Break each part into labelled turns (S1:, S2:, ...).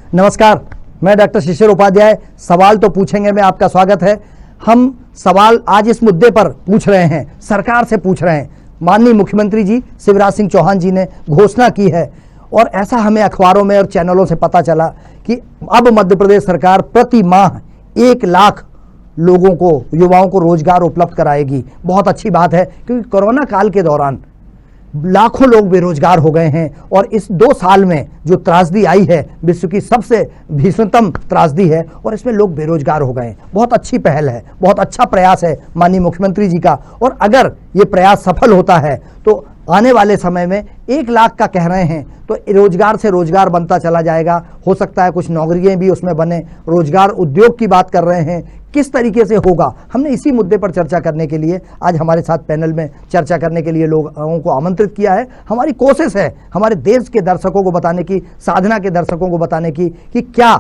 S1: नमस्कार, मैं डॉक्टर शिशिर उपाध्याय। सवाल तो पूछेंगे में आपका स्वागत है। हम सवाल आज इस मुद्दे पर पूछ रहे हैं, सरकार से पूछ रहे हैं। माननीय मुख्यमंत्री जी शिवराज सिंह चौहान जी ने घोषणा की है और ऐसा हमें अखबारों में और चैनलों से पता चला कि अब मध्य प्रदेश सरकार प्रति माह 1 लाख लोगों को, युवाओं को रोजगार उपलब्ध कराएगी। बहुत अच्छी बात है, क्योंकि कोरोना काल के दौरान लाखों लोग बेरोजगार हो गए हैं और इस 2 साल में जो त्रासदी आई है, विश्व की सबसे भीषणतम त्रासदी है और इसमें लोग बेरोजगार हो गए हैं। बहुत अच्छी पहल है, बहुत अच्छा प्रयास है माननीय मुख्यमंत्री जी का। और अगर ये प्रयास सफल होता है तो आने वाले समय में 1 लाख का कह रहे हैं तो रोजगार से रोजगार बनता चला जाएगा। हो सकता है कुछ नौकरियां भी उसमें बने। रोजगार उद्योग की बात कर रहे हैं, किस तरीके से होगा, हमने इसी मुद्दे पर चर्चा करने के लिए आज हमारे साथ पैनल में चर्चा करने के लिए लोगों को आमंत्रित किया है। हमारी कोशिश है हमारे देश के दर्शकों को बताने की, साधना के दर्शकों को बताने की कि क्या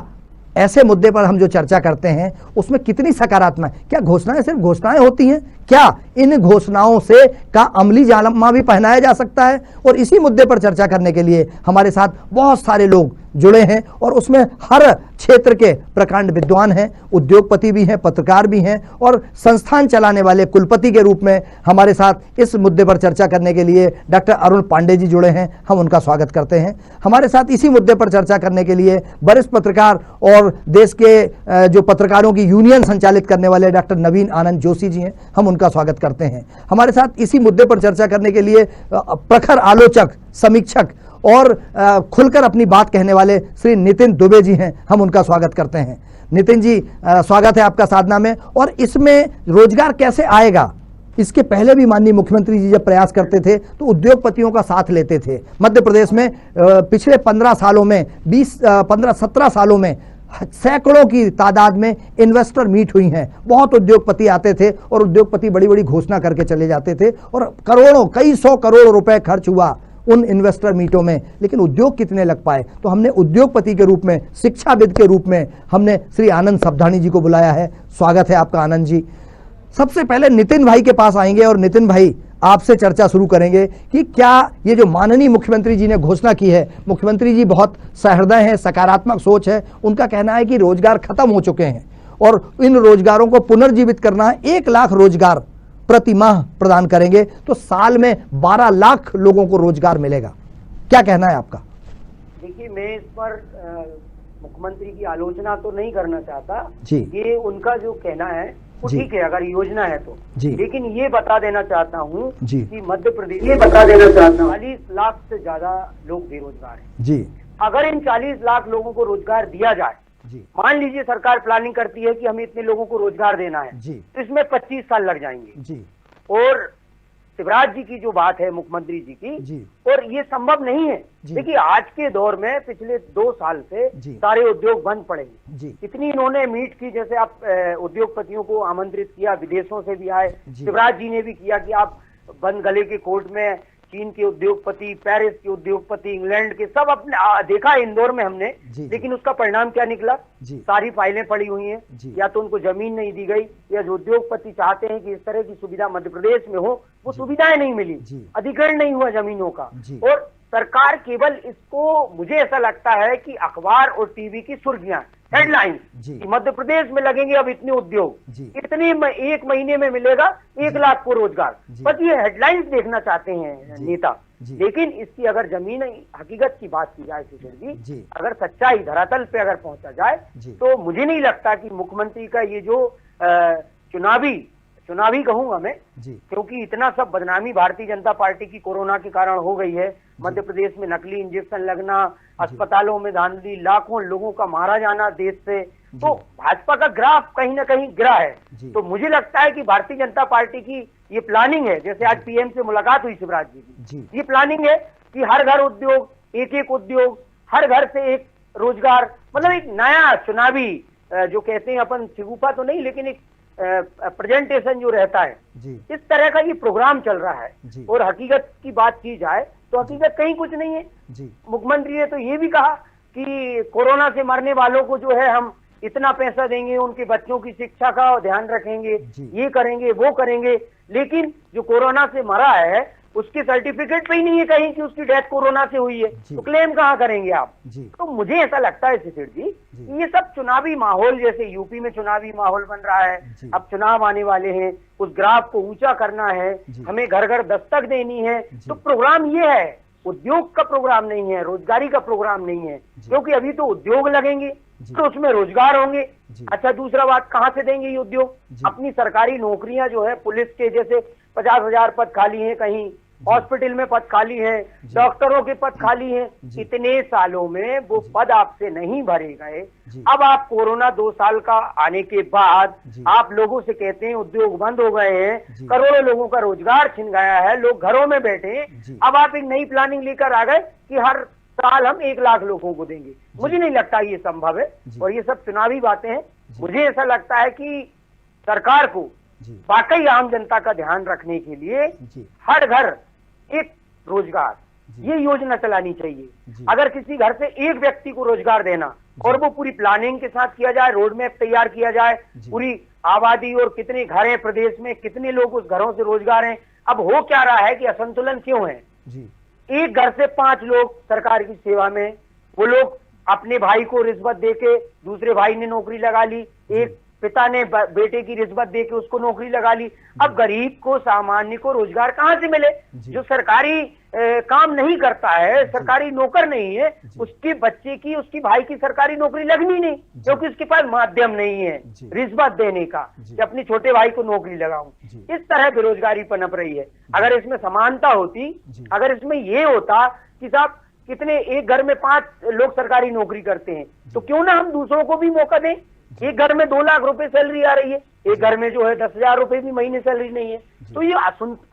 S1: ऐसे मुद्दे पर हम जो चर्चा करते हैं उसमें कितनी सकारात्मक, क्या घोषणाएं सिर्फ घोषणाएं होती हैं, क्या इन घोषणाओं से का अमली जामा भी पहनाया जा सकता है। और इसी मुद्दे पर चर्चा करने के लिए हमारे साथ बहुत सारे लोग जुड़े हैं और उसमें हर क्षेत्र के प्रकांड विद्वान हैं, उद्योगपति भी हैं, पत्रकार भी हैं और संस्थान चलाने वाले कुलपति के रूप में हमारे साथ इस मुद्दे पर चर्चा करने के लिए डॉक्टर अरुण पांडे जी जुड़े हैं। हम उनका स्वागत करते हैं। हमारे साथ इसी मुद्दे पर चर्चा करने के लिए वरिष्ठ पत्रकार और देश के जो पत्रकारों की यूनियन संचालित करने वाले डॉक्टर नवीन आनंद जोशी जी हैं, हम उनका स्वागत करते हैं। हमारे साथ इसी मुद्दे पर चर्चा करने के लिए प्रखर आलोचक, समीक्षक और खुलकर अपनी बात कहने वाले श्री नितिन दुबे जी हैं, हम उनका स्वागत करते हैं। नितिन जी, स्वागत है आपका साधना में। और इसमें रोजगार कैसे आएगा, इसके पहले भी माननीय मुख्यमंत्री जी जब प्रयास करते थे तो उद्योगपतियों का साथ लेते थे। मध्य प्रदेश में पिछले 15 सालों में 17 सालों में सैकड़ों की तादाद में इन्वेस्टर मीट हुई हैं। बहुत उद्योगपति आते थे और उद्योगपति बड़ी बड़ी घोषणा करके चले जाते थे और करोड़ों, कई 100 करोड़ रुपए खर्च हुआ उन इन्वेस्टर मीटों में, लेकिन उद्योग कितने लग पाए। तो हमने उद्योगपति के रूप में, शिक्षाविद के रूप में हमने श्री आनंद सब्धानी जी को बुलाया है। स्वागत है आपका आनंद जी। सबसे पहले नितिन भाई के पास आएंगे और नितिन भाई आपसे चर्चा शुरू करेंगे कि क्या ये जो माननीय मुख्यमंत्री जी ने घोषणा की है, मुख्यमंत्री जी बहुत सहृदय हैं, सकारात्मक सोच है। उनका कहना है कि रोजगार खत्म हो चुके हैं और इन रोजगारों को पुनर्जीवित करना है। 1 लाख रोजगार प्रति माह प्रदान करेंगे तो साल में 12 लाख लोगों को रोजगार मिलेगा। क्या कहना है आपका?
S2: देखिए, मैं इस पर मुख्यमंत्री की आलोचना तो नहीं करना चाहता
S1: जी।
S2: ये उनका जो कहना है वो ठीक है, अगर योजना है तो
S1: जी।
S2: लेकिन ये बता देना चाहता हूँ
S1: जी
S2: कि मध्य प्रदेश, ये बता देना चाहता हूँ 40 लाख से ज्यादा लोग बेरोजगार हैं
S1: जी।
S2: अगर इन 40 लाख लोगों को रोजगार दिया जाए,
S1: जी।
S2: मान लीजिए सरकार प्लानिंग करती है कि हमें इतने लोगों को रोजगार देना है
S1: जी।
S2: तो इसमें 25 साल लग जाएंगे
S1: जी।
S2: और शिवराज जी की जो बात है, मुख्यमंत्री जी की
S1: जी।
S2: और ये संभव नहीं है। देखिए, आज के दौर में पिछले 2 साल से सारे उद्योग बंद पड़े हैं। इतनी इन्होंने मीट की, जैसे आप उद्योगपतियों को आमंत्रित किया, विदेशों से भी आए, शिवराज जी ने भी किया कि आप बंद गले के कोर्ट में चीन के उद्योगपति, पेरिस के उद्योगपति, इंग्लैंड के सब अपने देखा इंदौर में हमने। लेकिन उसका परिणाम क्या निकला? सारी फाइलें पड़ी हुई हैं, या तो उनको जमीन नहीं दी गई, या जो उद्योगपति चाहते हैं कि इस तरह की सुविधा मध्य प्रदेश में हो, वो सुविधाएं नहीं मिली, अधिग्रहण नहीं हुआ जमीनों का। और सरकार केवल इसको, मुझे ऐसा लगता है कि अखबार और टीवी की सुर्खियां, हेडलाइन, मध्य प्रदेश में लगेंगे अब इतने उद्योग, इतने 1 महीने में मिलेगा 1 लाख को रोजगार, बस ये हेडलाइंस देखना चाहते हैं नेता। लेकिन इसकी अगर जमीन हकीकत की बात की जाए शिशिर जी, अगर सच्चाई धरातल पे अगर पहुंचा जाए तो मुझे नहीं लगता कि मुख्यमंत्री का ये जो चुनावी कहूंगा मैं, क्योंकि इतना सब बदनामी भारतीय जनता पार्टी की कोरोना के कारण हो गई है। मध्य प्रदेश में नकली इंजेक्शन लगना, अस्पतालों में धांधली, लाखों लोगों का मारा जाना देश से, तो भाजपा का ग्राफ कहीं ना कहीं गिरा है। तो मुझे लगता है कि भारतीय जनता पार्टी की ये प्लानिंग है, जैसे आज पीएम से मुलाकात हुई शिवराज जी की, ये प्लानिंग है कि हर घर उद्योग, एक उद्योग, हर घर से एक रोजगार, मतलब एक नया चुनावी जो कहते हैं अपन, शिगुफा तो नहीं लेकिन एक प्रेजेंटेशन जो रहता है, इस तरह का ये प्रोग्राम चल रहा है। और हकीकत की बात की जाए तो हकीकत कहीं कुछ नहीं है। मुख्यमंत्री ने तो ये भी कहा कि कोरोना से मरने वालों को जो है हम इतना पैसा देंगे, उनके बच्चों की शिक्षा का ध्यान रखेंगे, ये करेंगे वो करेंगे, लेकिन जो कोरोना से मरा है उसके सर्टिफिकेट पे ही नहीं है कहीं कि उसकी डेथ कोरोना से हुई है, तो क्लेम कहाँ करेंगे आप? तो मुझे ऐसा लगता है शिशिर जी, ये सब चुनावी माहौल, जैसे यूपी में चुनावी माहौल बन रहा है, अब चुनाव आने वाले हैं, उस ग्राफ को ऊंचा करना है, हमें घर घर दस्तक देनी है, तो प्रोग्राम ये है, उद्योग का प्रोग्राम नहीं है, रोजगारी का प्रोग्राम नहीं है, क्योंकि अभी तो उद्योग लगेंगे तो उसमें रोजगार होंगे। अच्छा, दूसरा बात, कहाँ से देंगे ये उद्योग? अपनी सरकारी नौकरियां जो है, पुलिस के जैसे 50,000 पद खाली हैं, कहीं हॉस्पिटल में पद खाली हैं, डॉक्टरों के पद खाली हैं, इतने सालों में वो पद आपसे नहीं भरे गए। अब आप कोरोना 2 साल का आने के बाद आप लोगों से कहते हैं उद्योग बंद हो गए हैं, करोड़ों लोगों का रोजगार छिन गया है, लोग घरों में बैठे हैं। अब आप एक नई प्लानिंग लेकर आ गए कि हर साल हम 1 लाख लोगों को देंगे। मुझे नहीं लगता ये संभव है, और ये सब चुनावी बातें हैं। मुझे ऐसा लगता है कि सरकार को वाकई आम जनता का ध्यान रखने के लिए हर घर एक रोजगार, ये योजना चलानी चाहिए। अगर किसी घर से एक व्यक्ति को रोजगार देना, और वो पूरी प्लानिंग के साथ किया जाए, रोड मैप तैयार किया जाए, पूरी आबादी और कितने घर हैं प्रदेश में, कितने लोग उस घरों से रोजगार हैं। अब हो क्या रहा है कि असंतुलन क्यों है? एक घर से 5 लोग सरकार की सेवा में, वो लोग अपने भाई को रिश्वत देके, दूसरे भाई ने नौकरी लगा ली, एक पिता ने बेटे की रिश्वत देके उसको नौकरी लगा ली। अब गरीब को, सामान्य को रोजगार कहाँ से मिले? जो सरकारी काम नहीं करता है, सरकारी नौकर नहीं है, उसके बच्चे की, उसकी भाई की सरकारी नौकरी लगनी नहीं, क्योंकि उसके पास माध्यम नहीं है रिश्वत देने का कि अपने छोटे भाई को नौकरी लगाऊं। इस तरह बेरोजगारी पनप रही है। अगर इसमें समानता होती, अगर इसमें ये होता कि साहब कितने, एक घर में 5 लोग सरकारी नौकरी करते हैं, तो क्यों ना हम दूसरों को भी मौका दें? एक घर में 2 लाख रुपए सैलरी आ रही है, एक घर में जो है 10,000 रुपए भी महीने सैलरी नहीं है, तो ये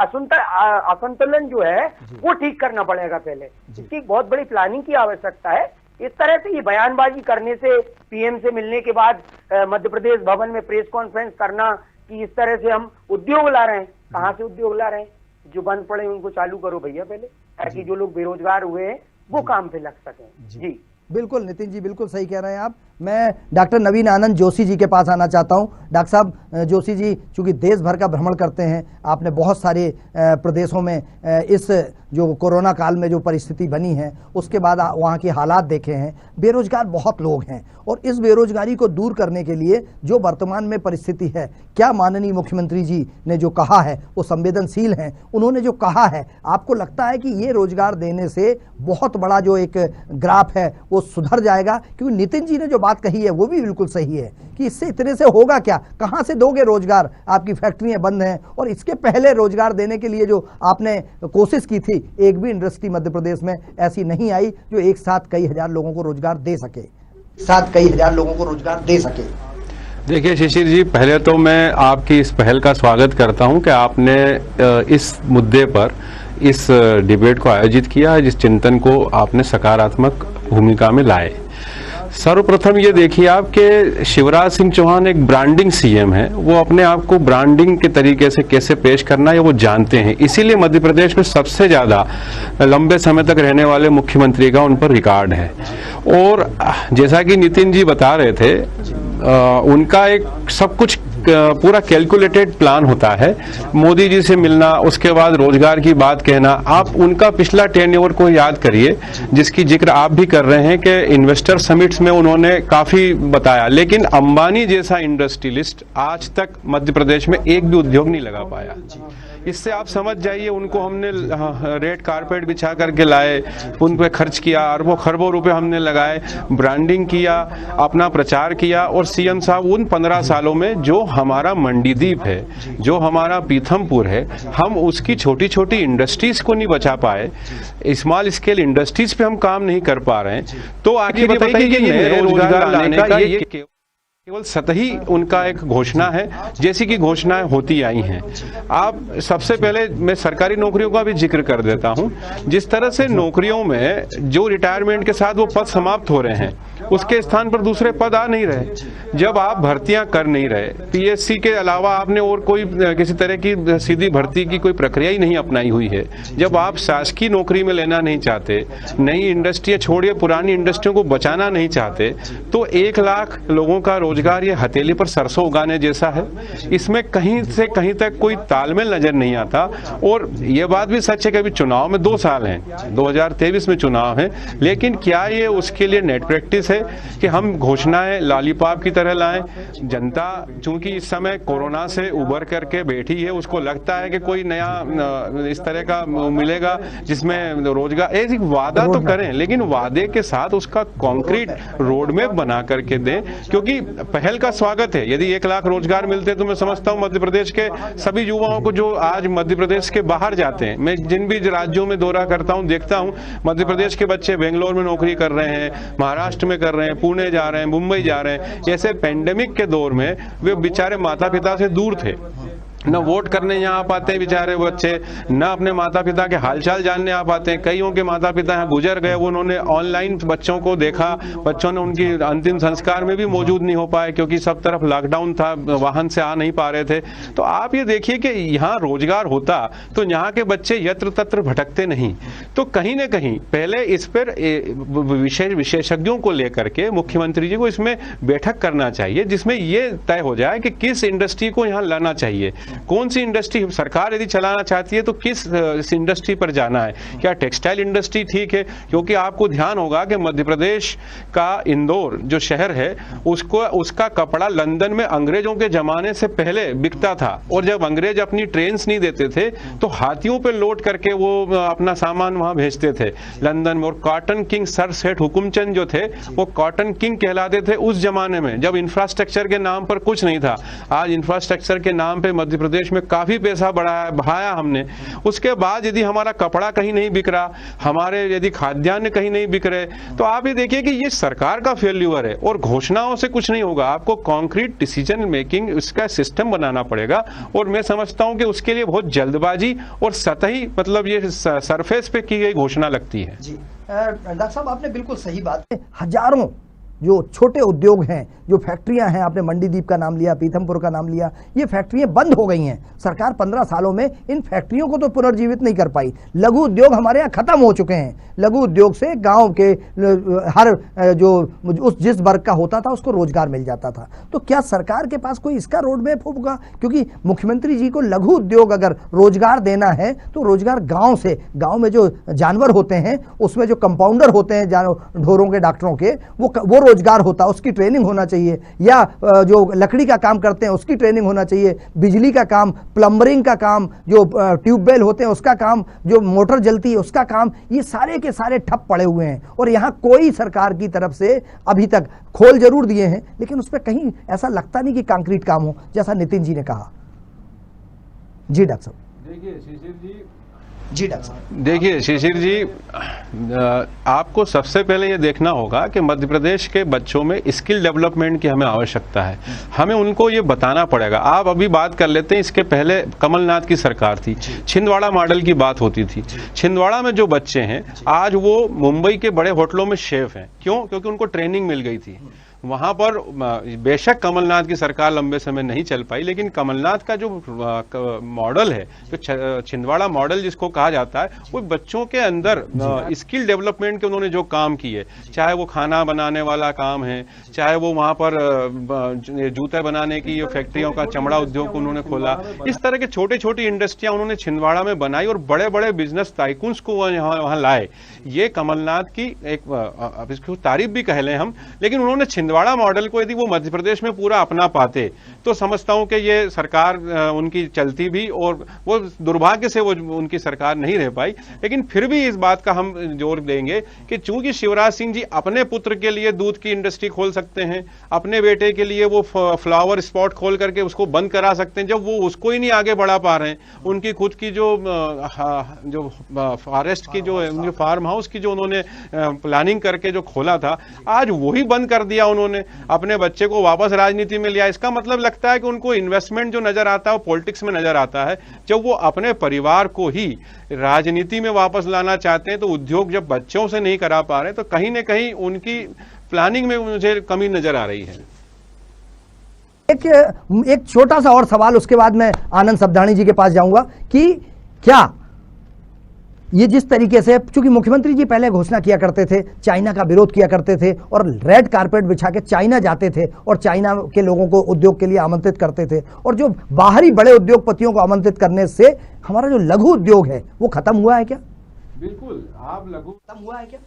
S2: असंतुलन जो है वो ठीक करना पड़ेगा पहले। इसकी बहुत बड़ी प्लानिंग की आवश्यकता है। इस तरह से ये बयानबाजी करने से, पीएम से मिलने के बाद मध्य प्रदेश भवन में प्रेस कॉन्फ्रेंस करना कि इस तरह से हम उद्योग ला रहे हैं, कहाँ से उद्योग ला रहे हैं? जो बंद पड़े उनको चालू करो भैया पहले, ताकि जो लोग बेरोजगार हुए हैं वो काम पे लग सकें। जी
S1: बिल्कुल नितिन जी, बिल्कुल सही कह रहे हैं आप। मैं डॉक्टर नवीन आनंद जोशी जी के पास आना चाहता हूं। डॉक्टर साहब जोशी जी, चूंकि देश भर का भ्रमण करते हैं, आपने बहुत सारे प्रदेशों में इस जो कोरोना काल में जो परिस्थिति बनी है उसके बाद वहाँ के हालात देखे हैं। बेरोजगार बहुत लोग हैं, और इस बेरोजगारी को दूर करने के लिए जो वर्तमान में परिस्थिति है, क्या माननीय मुख्यमंत्री जी ने जो कहा है वो संवेदनशील हैं? उन्होंने जो कहा है, आपको लगता है कि ये रोजगार देने से बहुत बड़ा जो एक ग्राफ है वो सुधर जाएगा? क्योंकि नितिन जी ने जो बात कही है वो भी बिल्कुल सही है कि इससे इतने से होगा क्या, कहाँ से दोगे रोजगार? आपकी फैक्ट्रियां बंद हैं, और इसके पहले रोजगार देने के लिए जो आपने कोशिश की थी, एक भी इंडस्ट्री मध्य प्रदेश में ऐसी नहीं आई जो एक साथ कई हजार लोगों को रोजगार दे सके।
S3: देखिए शिशिर जी, पहले तो मैं आपकी इस पहल का स्वागत करता हूं कि आपने इस मुद्दे पर इस डिबेट को आयोजित किया, जिस चिंतन को आपने सकारात्मक भूमिका में लाए। सर्वप्रथम ये देखिए आप कि शिवराज सिंह चौहान एक ब्रांडिंग सीएम है, वो अपने आप को ब्रांडिंग के तरीके से कैसे पेश करना है वो जानते हैं। इसीलिए मध्य प्रदेश में सबसे ज्यादा लंबे समय तक रहने वाले मुख्यमंत्री का उन पर रिकॉर्ड है। और जैसा कि नितिन जी बता रहे थे, उनका एक सब कुछ पूरा कैलकुलेटेड प्लान होता है। मोदी जी से मिलना, उसके बाद रोजगार की बात कहना, आप उनका पिछला टेन्योर को याद करिए, जिसकी जिक्र आप भी कर रहे हैं कि इन्वेस्टर समिट्स में उन्होंने काफी बताया, लेकिन अंबानी जैसा इंडस्ट्रियलिस्ट आज तक मध्य प्रदेश में एक भी उद्योग नहीं लगा पाया। इससे आप समझ जाइए, उनको हमने रेड कारपेट बिछा करके लाए, उन पे खर्च किया, अरबों खरबों रुपए हमने लगाए, ब्रांडिंग किया, अपना प्रचार किया। और सीएम साहब उन 15 सालों में जो हमारा मंडीदीप है, जो हमारा पीथमपुर है, हम उसकी छोटी छोटी इंडस्ट्रीज को नहीं बचा पाए, स्मॉल स्केल इंडस्ट्रीज पे हम काम नहीं कर पा रहे हैं। तो आगे बताइए कि नए रोजगार लाने का ये केवल सतही उनका एक घोषणा है, जैसी कि घोषणाएं होती आई हैं। आप सबसे पहले मैं सरकारी नौकरियों का भी जिक्र कर देता हूं। जिस तरह से नौकरियों में जो रिटायरमेंट के साथ वो पद समाप्त हो रहे हैं, उसके स्थान पर दूसरे पद आ नहीं रहे। जब आप भर्तियां कर नहीं रहे, पीएससी के अलावा आपने और कोई किसी तरह की सीधी भर्ती की कोई प्रक्रिया ही नहीं अपनाई हुई है, जब आप शासकीय नौकरी में लेना नहीं चाहते, नई इंडस्ट्रियां छोड़िए पुरानी इंडस्ट्रियों को बचाना नहीं चाहते, तो 1 लाख लोगों का रोजगार ये हथेली पर सरसों उगाने जैसा है, इसमें कहीं से कहीं तक कोई तालमेल नजर नहीं आता। और ये बात भी सच है कि अभी चुनाव में 2 साल हैं, 2023 में चुनाव है, लेकिन क्या ये उसके लिए नेट प्रैक्टिस है कि हम घोषणाएं लॉलीपॉप की तरह लाएं? जनता चूंकि इस समय कोरोना से उबर करके बैठी है, उसको लगता है कि कोई नया इस तरह का मिलेगा जिसमें रोजगार, ऐसी वादा तो करें लेकिन वादे के साथ उसका कॉन्क्रीट रोड मैप बना करके दें, क्योंकि पहल का स्वागत है। यदि 1 लाख रोजगार मिलते तो मैं समझता हूं मध्य प्रदेश के सभी युवाओं को जो आज मध्य प्रदेश के बाहर जाते हैं, मैं जिन भी राज्यों में दौरा करता हूं देखता हूं मध्य प्रदेश के बच्चे बेंगलोर में नौकरी कर रहे हैं, महाराष्ट्र में कर रहे हैं, पुणे जा रहे हैं, मुंबई जा रहे हैं। ऐसे पेंडेमिक के दौर में वे बेचारे माता पिता से दूर थे, न वोट करने यहाँ आ पाते हैं बेचारे बच्चे, न अपने माता पिता के हालचाल जानने आ पाते हैं। कईयों के माता पिता यहाँ गुजर गए, वो उन्होंने ऑनलाइन बच्चों को देखा, बच्चों ने उनकी अंतिम संस्कार में भी मौजूद नहीं हो पाए क्योंकि सब तरफ लॉकडाउन था, वाहन से आ नहीं पा रहे थे। तो आप ये देखिए कि यहाँ रोजगार होता तो यहाँ के बच्चे यत्र तत्र भटकते नहीं। तो कहीं न कहीं पहले इस पर विशेषज्ञों को लेकर के मुख्यमंत्री जी को इसमें बैठक करना चाहिए, जिसमें ये तय हो जाए कि किस इंडस्ट्री को यहाँ लाना चाहिए, कौन सी इंडस्ट्री सरकार यदि चलाना चाहती है तो किस इंडस्ट्री पर जाना है। क्या टेक्सटाइल इंडस्ट्री ठीक है? क्योंकि आपको ध्यान होगा कि मध्य प्रदेश का इंदौर जो शहर है उसका कपड़ा लंदन में अंग्रेजों के जमाने से पहले बिकता था, और जब अंग्रेज अपनी ट्रेन्स नहीं देते थे तो हाथियों पे लोड करके वो अपना सामान वहां भेजते थे लंदन में। और कॉटन किंग सर सेठ हुकुमचंद जो थे वो कॉटन किंग कहलाते थे उस जमाने में, जब इंफ्रास्ट्रक्चर के नाम पर कुछ नहीं था। आज इंफ्रास्ट्रक्चर के नाम पे मध्य प्रदेश में काफी पैसा बहाया हमने। उसके बाद यदि हमारा कपड़ा कहीं नहीं बिक रहा, हमारे यदि खाद्यान्न कहीं नहीं बिक रहे, तो आप ये देखिए कि ये सरकार का फेल्यूर है और घोषणाओं से कुछ नहीं होगा। आपको कॉन्क्रीट डिसीजन मेकिंग इसका सिस्टम बनाना पड़ेगा, और मैं समझता हूं कि उसके लिए बहुत जल्दबाजी और सतही, मतलब ये सरफेस पे की गई घोषणा लगती है।
S1: जी डॉक्टर साहब, आपने बिल्कुल सही बात है। हजारों जो छोटे उद्योग हैं, जो फैक्ट्रियां हैं, आपने मंडीदीप का नाम लिया, पीथमपुर का नाम लिया, ये फैक्ट्रियां बंद हो गई हैं। सरकार 15 सालों में इन फैक्ट्रियों को तो पुनर्जीवित नहीं कर पाई। लघु उद्योग हमारे यहाँ खत्म हो चुके हैं। लघु उद्योग से गांव के हर जो उस जिस वर्ग का होता था उसको रोजगार मिल जाता था। तो क्या सरकार के पास कोई इसका रोड मैप होगा? क्योंकि मुख्यमंत्री जी को लघु उद्योग अगर रोजगार देना है तो रोजगार गाँव से, गाँव में जो जानवर होते हैं उसमें जो कंपाउंडर होते हैं ढोरों के, डॉक्टरों के, वो रोजगार होता, उसकी ट्रेनिंग होना चाहिए। या जो लकड़ी का काम करते हैं उसकी ट्रेनिंग होना चाहिए। बिजली का काम, प्लम्बरिंग का काम, जो ट्यूबवेल होते हैं उसका काम, जो मोटर जलती है उसका काम, ये सारे के सारे ठप पड़े हुए हैं। और यहाँ कोई सरकार की तरफ से अभी तक खोल जरूर दिए हैं, लेकिन उस पर कहीं ऐसा लगता नहीं कि कंक्रीट काम हो, जैसा नितिन जी ने कहा। जी डॉक्टर साहब।
S3: देखिए शिशिर जी,
S1: जी डॉक्टर साहब,
S3: देखिए शिशिर जी, आपको सबसे पहले ये देखना होगा कि मध्य प्रदेश के बच्चों में स्किल डेवलपमेंट की हमें आवश्यकता है। हमें उनको ये बताना पड़ेगा। आप अभी बात कर लेते हैं, इसके पहले कमलनाथ की सरकार थी, छिंदवाड़ा मॉडल की बात होती थी। छिंदवाड़ा में जो बच्चे हैं आज वो मुंबई के बड़े होटलों में शेफ हैं। क्यों? क्योंकि उनको ट्रेनिंग मिल गई थी वहां पर। बेशक कमलनाथ की सरकार लंबे समय नहीं चल पाई, लेकिन कमलनाथ का जो मॉडल है, जो छिंदवाड़ा मॉडल जिसको कहा जाता है, वो बच्चों के अंदर स्किल डेवलपमेंट के उन्होंने जो काम किए, चाहे वो खाना बनाने वाला काम है, चाहे वो वहां पर जूते बनाने की फैक्ट्रियों का चमड़ा उद्योग उन्होंने खोला, इस तरह के छोटी छोटी इंडस्ट्रियां उन्होंने छिंदवाड़ा में बनाई और बड़े बड़े बिजनेस टाइकून्स को वहां लाए। ये कमलनाथ की एक इसको तारीफ भी कह लें हम, लेकिन उन्होंने छिंदवाड़ा मॉडल को यदि वो मध्य प्रदेश में पूरा अपना पाते तो समझता हूं कि ये सरकार उनकी चलती भी, और वो दुर्भाग्य से वो उनकी सरकार नहीं रह पाई। लेकिन फिर भी इस बात का हम जोर देंगे कि चूंकि शिवराज सिंह जी अपने पुत्र के लिए दूध की इंडस्ट्री खोल सकते हैं, अपने बेटे के लिए वो फ्लावर स्पॉट खोल करके उसको बंद करा सकते हैं, जब वो उसको ही नहीं आगे बढ़ा पा रहे हैं। उनकी खुद की जो फॉरेस्ट की जो फार्म हाउस की जो उन्होंने प्लानिंग करके जो खोला था, आज वही बंद कर दिया उन्होंने, अपने बच्चे को वापस राजनीति में लिया। इसका मतलब लगता है कि उनको इन्वेस्टमेंट जो नजर आता है वो पॉलिटिक्स में नजर आता है। जब वो अपने परिवार को ही राजनीति में वापस लाना चाहते हैं तो उद्योग जब बच्चों से नहीं करा पा रहे तो कहीं ना कहीं उनकी प्लानिंग में मुझे कमी नजर आ रही है।
S1: एक छोटा सा और सवाल, उसके बाद मैं आनंद सबदाणी जी के पास जाऊंगा कि क्या ये जिस तरीके से, चूंकि मुख्यमंत्री जी पहले घोषणा किया करते थे, चाइना का विरोध किया करते थे और रेड कारपेट बिछा के चाइना जाते थे और चाइना के लोगों को उद्योग के लिए आमंत्रित करते थे, और जो बाहरी बड़े उद्योगपतियों को आमंत्रित करने से हमारा जो लघु उद्योग है वो खत्म हुआ है क्या?
S3: बिल्कुल, आप लघु
S1: खत्म हुआ है क्या?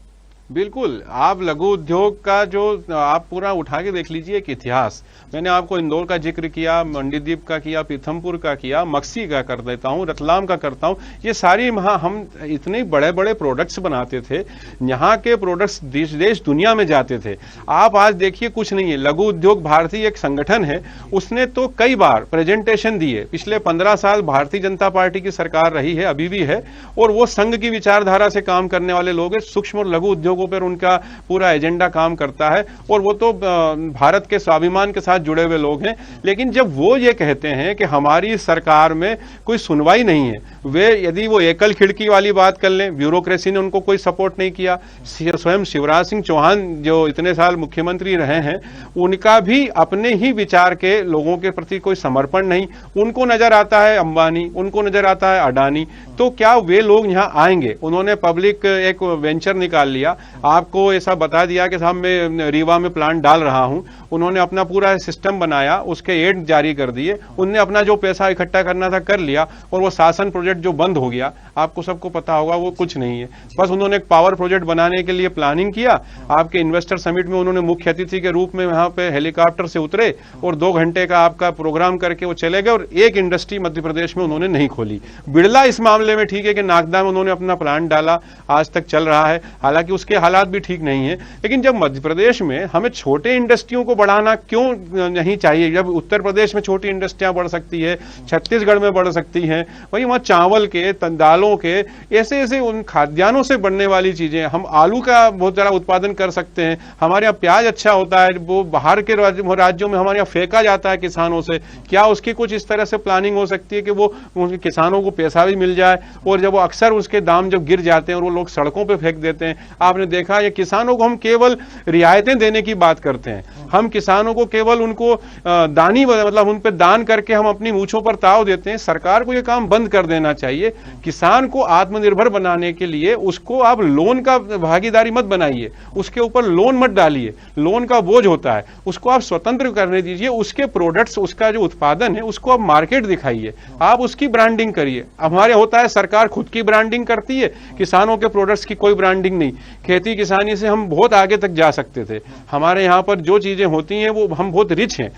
S3: बिल्कुल, आप लघु उद्योग का जो आप पूरा उठा के देख लीजिए एक इतिहास। मैंने आपको इंदौर का जिक्र किया, मंडीदीप का किया, पीथमपुर का किया, मक्सी का कर देता हूँ, रतलाम का करता हूँ। ये सारी वहाँ हम इतने बड़े बड़े प्रोडक्ट्स बनाते थे, यहाँ के प्रोडक्ट्स देश दुनिया में जाते थे। आप आज देखिए कुछ नहीं है। लघु उद्योग भारतीय एक संगठन है, उसने तो कई बार प्रेजेंटेशन दिए। पिछले 15 साल भारतीय जनता पार्टी की सरकार रही है, अभी भी है, और वो संघ की विचारधारा से काम करने वाले लोग हैं। सूक्ष्म और लघु उद्योग पर उनका पूरा एजेंडा काम करता है, और वो तो भारत के स्वाभिमान के साथ जुड़े हुए लोग हैं। लेकिन जब वो ये कहते हैं कि हमारी सरकार में कोई सुनवाई नहीं है, वे यदि वो एकल खिड़की वाली बात कर लें, ब्यूरोक्रेसी ने उनको कोई सपोर्ट नहीं किया। स्वयं शिवराज सिंह चौहान जो इतने साल मुख्यमंत्री रहे हैं, उनका भी अपने ही विचार के लोगों के प्रति कोई समर्पण नहीं। उनको नजर आता है अंबानी, उनको नजर आता है अडानी, तो क्या वे लोग यहाँ आएंगे? उन्होंने पब्लिक एक वेंचर निकाल लिया, आपको ऐसा बता दिया कि साहब मैं रीवा में प्लांट डाल रहा हूं। उन्होंने अपना पूरा सिस्टम बनाया, उसके एड जारी कर दिए, उनने अपना जो पैसा इकट्ठा करना था कर लिया, और वो शासन प्रोजेक्ट जो बंद हो गया, आपको सबको पता होगा, वो कुछ नहीं है। बस उन्होंने एक पावर प्रोजेक्ट बनाने के लिए प्लानिंग किया। आपके इन्वेस्टर समिट में उन्होंने मुख्य अतिथि के रूप में वहां पे हेलीकॉप्टर से उतरे और 2 घंटे का आपका प्रोग्राम करके वो चले गए, और एक इंडस्ट्री मध्य प्रदेश में उन्होंने नहीं खोली। बिड़ला इस मामले में ठीक है कि नागदा में उन्होंने अपना प्लांट डाला, आज तक चल रहा है, हालांकि उसके हालात भी ठीक नहीं है। लेकिन जब मध्य प्रदेश में हमें छोटे इंडस्ट्रियों को बढ़ाना क्यों नहीं चाहिए? जब उत्तर प्रदेश में छोटी इंडस्ट्रियां बढ़ सकती है, छत्तीसगढ़ में बढ़ सकती हैं, वही वहां चावल के, दालों के, ऐसे ऐसे उन खाद्यान्नों से बढ़ने वाली चीजें, हम आलू का बहुत ज्यादा उत्पादन कर सकते हैं। हमारे यहाँ प्याज अच्छा होता है, वो बाहर के राज्यों में हमारे यहाँ फेंका जाता है किसानों से। क्या उसकी कुछ इस तरह से प्लानिंग हो सकती है कि वो उनके किसानों को पैसा भी मिल जाए, और जब वो अक्सर उसके दाम जब गिर जाते हैं और वो लोग सड़कों पर फेंक देते हैं। आपने देखा ये किसानों को हम केवल रियायतें देने की बात करते हैं, हम किसानों को केवल उनको दानी मतलब उन पे दान करके हम अपनी मूंछों पर ताव देते हैं। सरकार को ये काम बंद कर देना चाहिए। किसान को आत्मनिर्भर बनाने के लिए उसको आप लोन का भागीदारी मत बनाइए, उसके ऊपर लोन मत डालिए, लोन का बोझ होता है, उसको आप स्वतंत्र करने दीजिए। उसके प्रोडक्ट्स, उसका जो उत्पादन है उसको आप मार्केट दिखाइए, आप उसकी ब्रांडिंग करिए। हमारे होता है सरकार खुद की ब्रांडिंग करती है, किसानों के प्रोडक्ट्स की कोई ब्रांडिंग नहीं। खेती किसानी से हम बहुत आगे तक जा सकते थे। हमारे यहाँ पर जो चीजें होती हैं वो हम बहुत रिच हैं।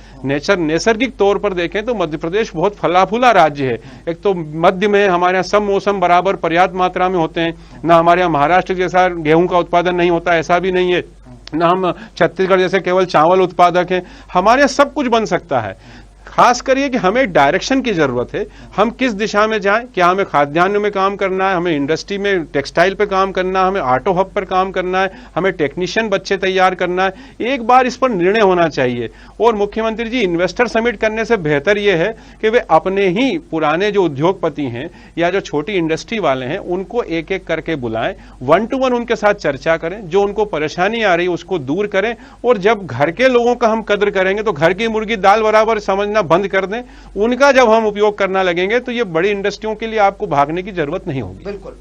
S3: नैसर्गिक तौर पर देखें तो मध्य प्रदेश बहुत फला फूला राज्य है। एक तो मध्य में हमारे यहाँ सब मौसम बराबर पर्याप्त मात्रा में होते हैं, ना हमारे यहाँ महाराष्ट्र जैसा गेहूं का उत्पादन नहीं होता, ऐसा भी नहीं है, ना हम छत्तीसगढ़ जैसे केवल चावल उत्पादक हैं। हमारे यहाँ सब कुछ बन सकता है। खास करिए कि हमें डायरेक्शन की जरूरत है, हम किस दिशा में जाएं। क्या हमें खाद्यान्न में काम करना है, हमें इंडस्ट्री में टेक्सटाइल पे काम करना है, हमें ऑटो हब पर काम करना है, हमें टेक्नीशियन बच्चे तैयार करना है? एक बार इस पर निर्णय होना चाहिए। और मुख्यमंत्री जी, इन्वेस्टर समिट करने से बेहतर यह है कि वे अपने ही पुराने जो उद्योगपति हैं या जो छोटी इंडस्ट्री वाले हैं उनको एक एक करके बुलाएं, 1 to 1 उनके साथ चर्चा करें, जो उनको परेशानी आ रही है उसको दूर करें। और जब घर के लोगों का हम कदर करेंगे तो घर की मुर्गी दाल बराबर समझना बंद कर दें, उनका जब हम उपयोग करना लगेंगे तो ये बड़ी इंडस्ट्रियों के लिए आपको भागने की जरूरत नहीं होगी।
S1: बिल्कुल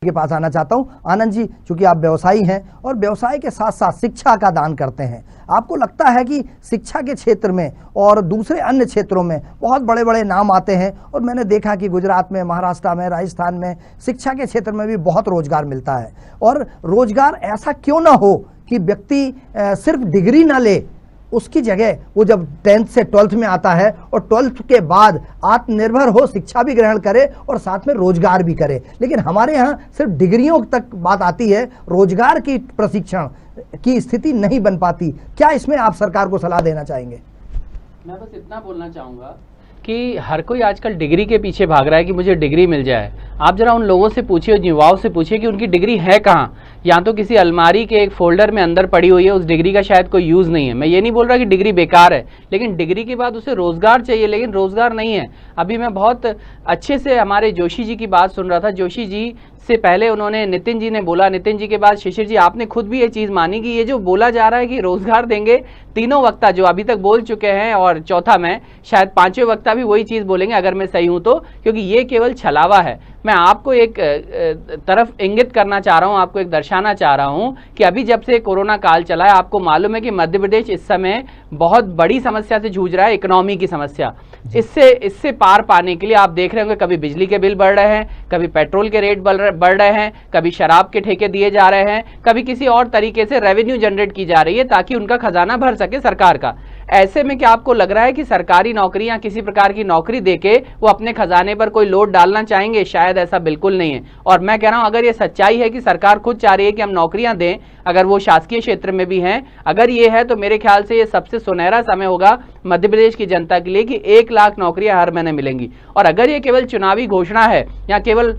S1: के पास आना चाहता हूं आनंद जी, क्योंकि आप व्यवसायी हैं और व्यवसाय के साथ साथ शिक्षा का दान करते हैं। आपको लगता है कि शिक्षा के क्षेत्र में और दूसरे अन्य क्षेत्रों में बहुत बड़े बड़े नाम आते हैं, और मैंने देखा कि गुजरात में, महाराष्ट्र में, राजस्थान में शिक्षा के क्षेत्र में भी बहुत रोजगार मिलता है। और रोजगार ऐसा क्यों ना हो कि व्यक्ति सिर्फ डिग्री ना ले, उसकी जगह वो जब 10th से 12th में आता है और 12th के बाद आत्मनिर्भर हो, शिक्षा भी ग्रहण करे और साथ में रोजगार भी करे। लेकिन हमारे यहाँ सिर्फ डिग्रियों तक बात आती है, रोजगार की प्रशिक्षण की स्थिति नहीं बन पाती। क्या इसमें आप सरकार को सलाह देना चाहेंगे?
S4: मैं बस इतना बोलना चाहूँगा कि हर कोई आजकल डिग्री के पीछे भाग रहा है कि मुझे डिग्री मिल जाए। आप जरा उन लोगों से पूछिए, युवाओं से पूछिए कि उनकी डिग्री है कहाँ। या तो किसी अलमारी के एक फोल्डर में अंदर पड़ी हुई है, उस डिग्री का शायद कोई यूज़ नहीं है। मैं ये नहीं बोल रहा कि डिग्री बेकार है, लेकिन डिग्री के बाद उसे रोजगार चाहिए, लेकिन रोजगार नहीं है। अभी मैं बहुत अच्छे से हमारे जोशी जी की बात सुन रहा था। जोशी जी से पहले उन्होंने नितिन जी ने बोला, नितिन जी के बाद शिशिर जी, आपने खुद भी ये चीज़ मानी कि ये जो बोला जा रहा है कि रोजगार देंगे, तीनों वक्ता जो अभी तक बोल चुके हैं और चौथा मैं, शायद 5वें वक्ता भी वही चीज़ बोलेंगे अगर मैं सही हूं तो, क्योंकि ये केवल छलावा है। मैं आपको एक तरफ इंगित करना चाह रहा हूं, आपको एक दर्शाना चाह रहा हूं कि अभी जब से कोरोना काल चला है, आपको मालूम है कि मध्य प्रदेश इस समय बहुत बड़ी समस्या से जूझ रहा है, इकोनॉमी की समस्या। इससे पार पाने के लिए आप देख रहे होंगे कभी बिजली के बिल बढ़ रहे हैं, कभी पेट्रोल के रेट बढ़ रहे हैं, कभी शराब के ठेके दिए जा रहे हैं, कभी किसी और तरीके से रेवेन्यू जनरेट की जा रही है ताकि उनका खजाना भर सके सरकार का। ऐसे में क्या आपको लग रहा है कि सरकारी नौकरी या किसी प्रकार की नौकरी देके वो अपने खजाने पर कोई लोड डालना चाहेंगे? शायद ऐसा बिल्कुल नहीं है। और मैं कह रहा हूं अगर ये सच्चाई है कि सरकार खुद चाह रही है कि हम नौकरियां दें, अगर वो शासकीय क्षेत्र में भी हैं, अगर ये है तो मेरे ख्याल से ये सबसे सुनहरा समय होगा मध्य प्रदेश की जनता के लिए कि 1 लाख नौकरियां हर महीने मिलेंगी। और अगर ये केवल चुनावी घोषणा है या केवल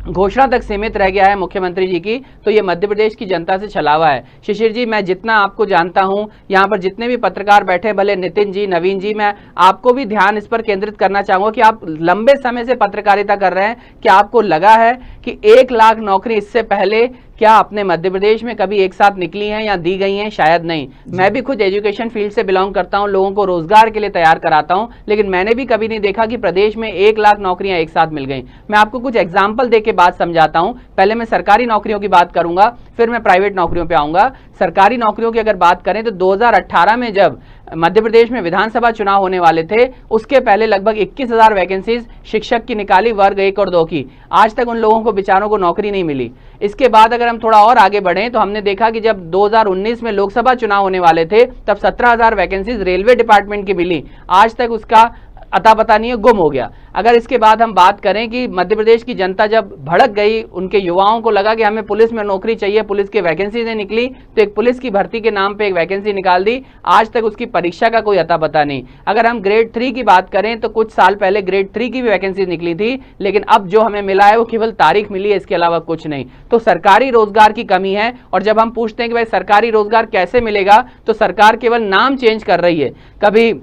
S4: घोषणा तक सीमित रह गया है मुख्यमंत्री जी की, तो ये मध्य प्रदेश की जनता से छलावा है। शिशिर जी, मैं जितना आपको जानता हूं, यहाँ पर जितने भी पत्रकार बैठे, भले नितिन जी, नवीन जी, मैं आपको भी ध्यान इस पर केंद्रित करना चाहूंगा कि आप लंबे समय से पत्रकारिता कर रहे हैं। क्या आपको लगा है कि 1 लाख नौकरी इससे पहले क्या अपने मध्य प्रदेश में कभी एक साथ निकली हैं या दी गई हैं? शायद नहीं। मैं भी खुद एजुकेशन फील्ड से बिलोंग करता हूं, लोगों को रोजगार के लिए तैयार कराता हूं, लेकिन मैंने भी कभी नहीं देखा कि प्रदेश में 1 लाख नौकरियां एक साथ मिल गई। मैं आपको कुछ एग्जाम्पल देके बात समझाता हूं। पहले मैं सरकारी नौकरियों की बात करूंगा, फिर मैं प्राइवेट नौकरियों पे आऊंगा। सरकारी नौकरियों की अगर बात करें तो 2018 में जब मध्य प्रदेश में विधानसभा चुनाव होने वाले थे, उसके पहले लगभग 21,000 वैकेंसीज शिक्षक की निकाली, वर्ग 1 और 2 की। आज तक उन लोगों को बेचारों को नौकरी नहीं मिली। इसके बाद अगर हम थोड़ा और आगे बढ़ें तो हमने देखा कि जब 2019 में लोकसभा चुनाव होने वाले थे, तब 17,000 वैकेंसीज रेलवे डिपार्टमेंट की मिली। आज तक उसका अता पता नहीं है, गुम हो गया। अगर इसके बाद हम बात करें कि मध्य प्रदेश की जनता जब भड़क गई, उनके युवाओं को लगा कि हमें पुलिस में नौकरी चाहिए, पुलिस की वैकेंसी नहीं निकली, तो एक पुलिस की भर्ती के नाम पे एक वैकेंसी निकाल दी। आज तक उसकी परीक्षा का कोई अता पता नहीं। अगर हम ग्रेड 3 की बात करें तो कुछ साल पहले ग्रेड 3 की भी वैकेंसी निकली थी, लेकिन अब जो हमें मिला है वो केवल तारीख मिली है, इसके अलावा कुछ नहीं। तो सरकारी रोजगार की कमी है। और जब हम पूछते हैं कि भाई सरकारी रोजगार कैसे मिलेगा, तो सरकार केवल नाम चेंज कर रही है। कभी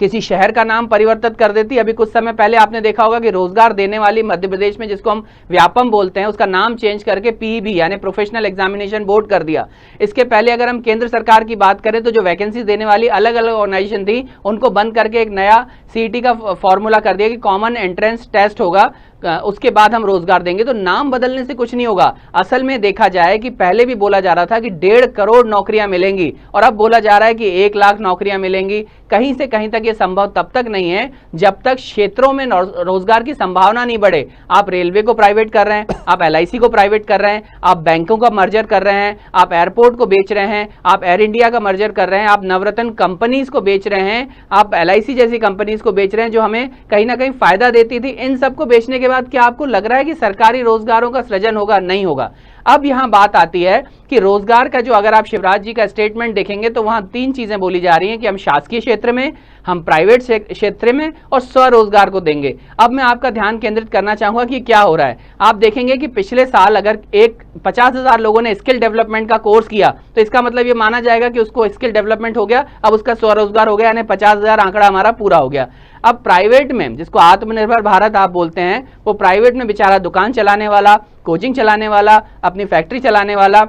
S4: किसी शहर का नाम परिवर्तित कर देती। अभी कुछ समय पहले आपने देखा होगा कि रोजगार देने वाली मध्य प्रदेश में, जिसको हम व्यापम बोलते हैं, उसका नाम चेंज करके पीईबी यानी प्रोफेशनल एग्जामिनेशन बोर्ड कर दिया। इसके पहले अगर हम केंद्र सरकार की बात करें तो जो वैकेंसी देने वाली अलग अलग ऑर्गेनाइजेशन थी, उनको बंद करके एक नया सीईटी का फॉर्मूला कर दिया कि कॉमन एंट्रेंस टेस्ट होगा, उसके बाद हम रोजगार देंगे। तो नाम बदलने से कुछ नहीं होगा। असल में देखा जाए कि पहले भी बोला जा रहा था कि 1.5 करोड़ नौकरियां मिलेंगी, और अब बोला जा रहा है कि 1 लाख नौकरियां मिलेंगी। कहीं से कहीं तक ये संभव तब तक नहीं है जब तक क्षेत्रों में रोजगार की संभावना नहीं बढ़े। आप रेलवे को प्राइवेट कर रहे हैं, आप LIC को प्राइवेट कर रहे हैं, आप बैंकों का मर्जर कर रहे हैं, आप एयरपोर्ट को बेच रहे हैं, आप एयर इंडिया का मर्जर कर रहे हैं, आप नवरत्न कंपनीज को बेच रहे हैं, आप LIC जैसी कंपनीज को बेच रहे हैं जो हमें कहीं ना कहीं फायदा देती थी। इन सबको बेचने के बाद क्या आपको लग रहा है कि सरकारी रोजगारों का सृजन होगा? नहीं होगा। अब यहां बात आती है कि रोजगार का जो, अगर आप शिवराज जी का स्टेटमेंट देखेंगे तो वहां 3 चीजें बोली जा रही हैं कि हम शासकीय क्षेत्र में, हम प्राइवेट क्षेत्र में और स्वरोजगार को देंगे। अब मैं आपका ध्यान केंद्रित करना चाहूंगा कि क्या हो रहा है। आप देखेंगे कि पिछले साल अगर 50,000 लोगों ने स्किल डेवलपमेंट का कोर्स किया, तो इसका मतलब ये माना जाएगा कि उसको स्किल डेवलपमेंट हो गया, अब उसका स्वरोजगार हो गया, यानी 50,000 आंकड़ा हमारा पूरा हो गया। अब प्राइवेट में, जिसको आत्मनिर्भर भारत आप बोलते हैं, वो प्राइवेट में बेचारा दुकान चलाने वाला, कोचिंग चलाने वाला, अपनी फैक्ट्री चलाने वाला,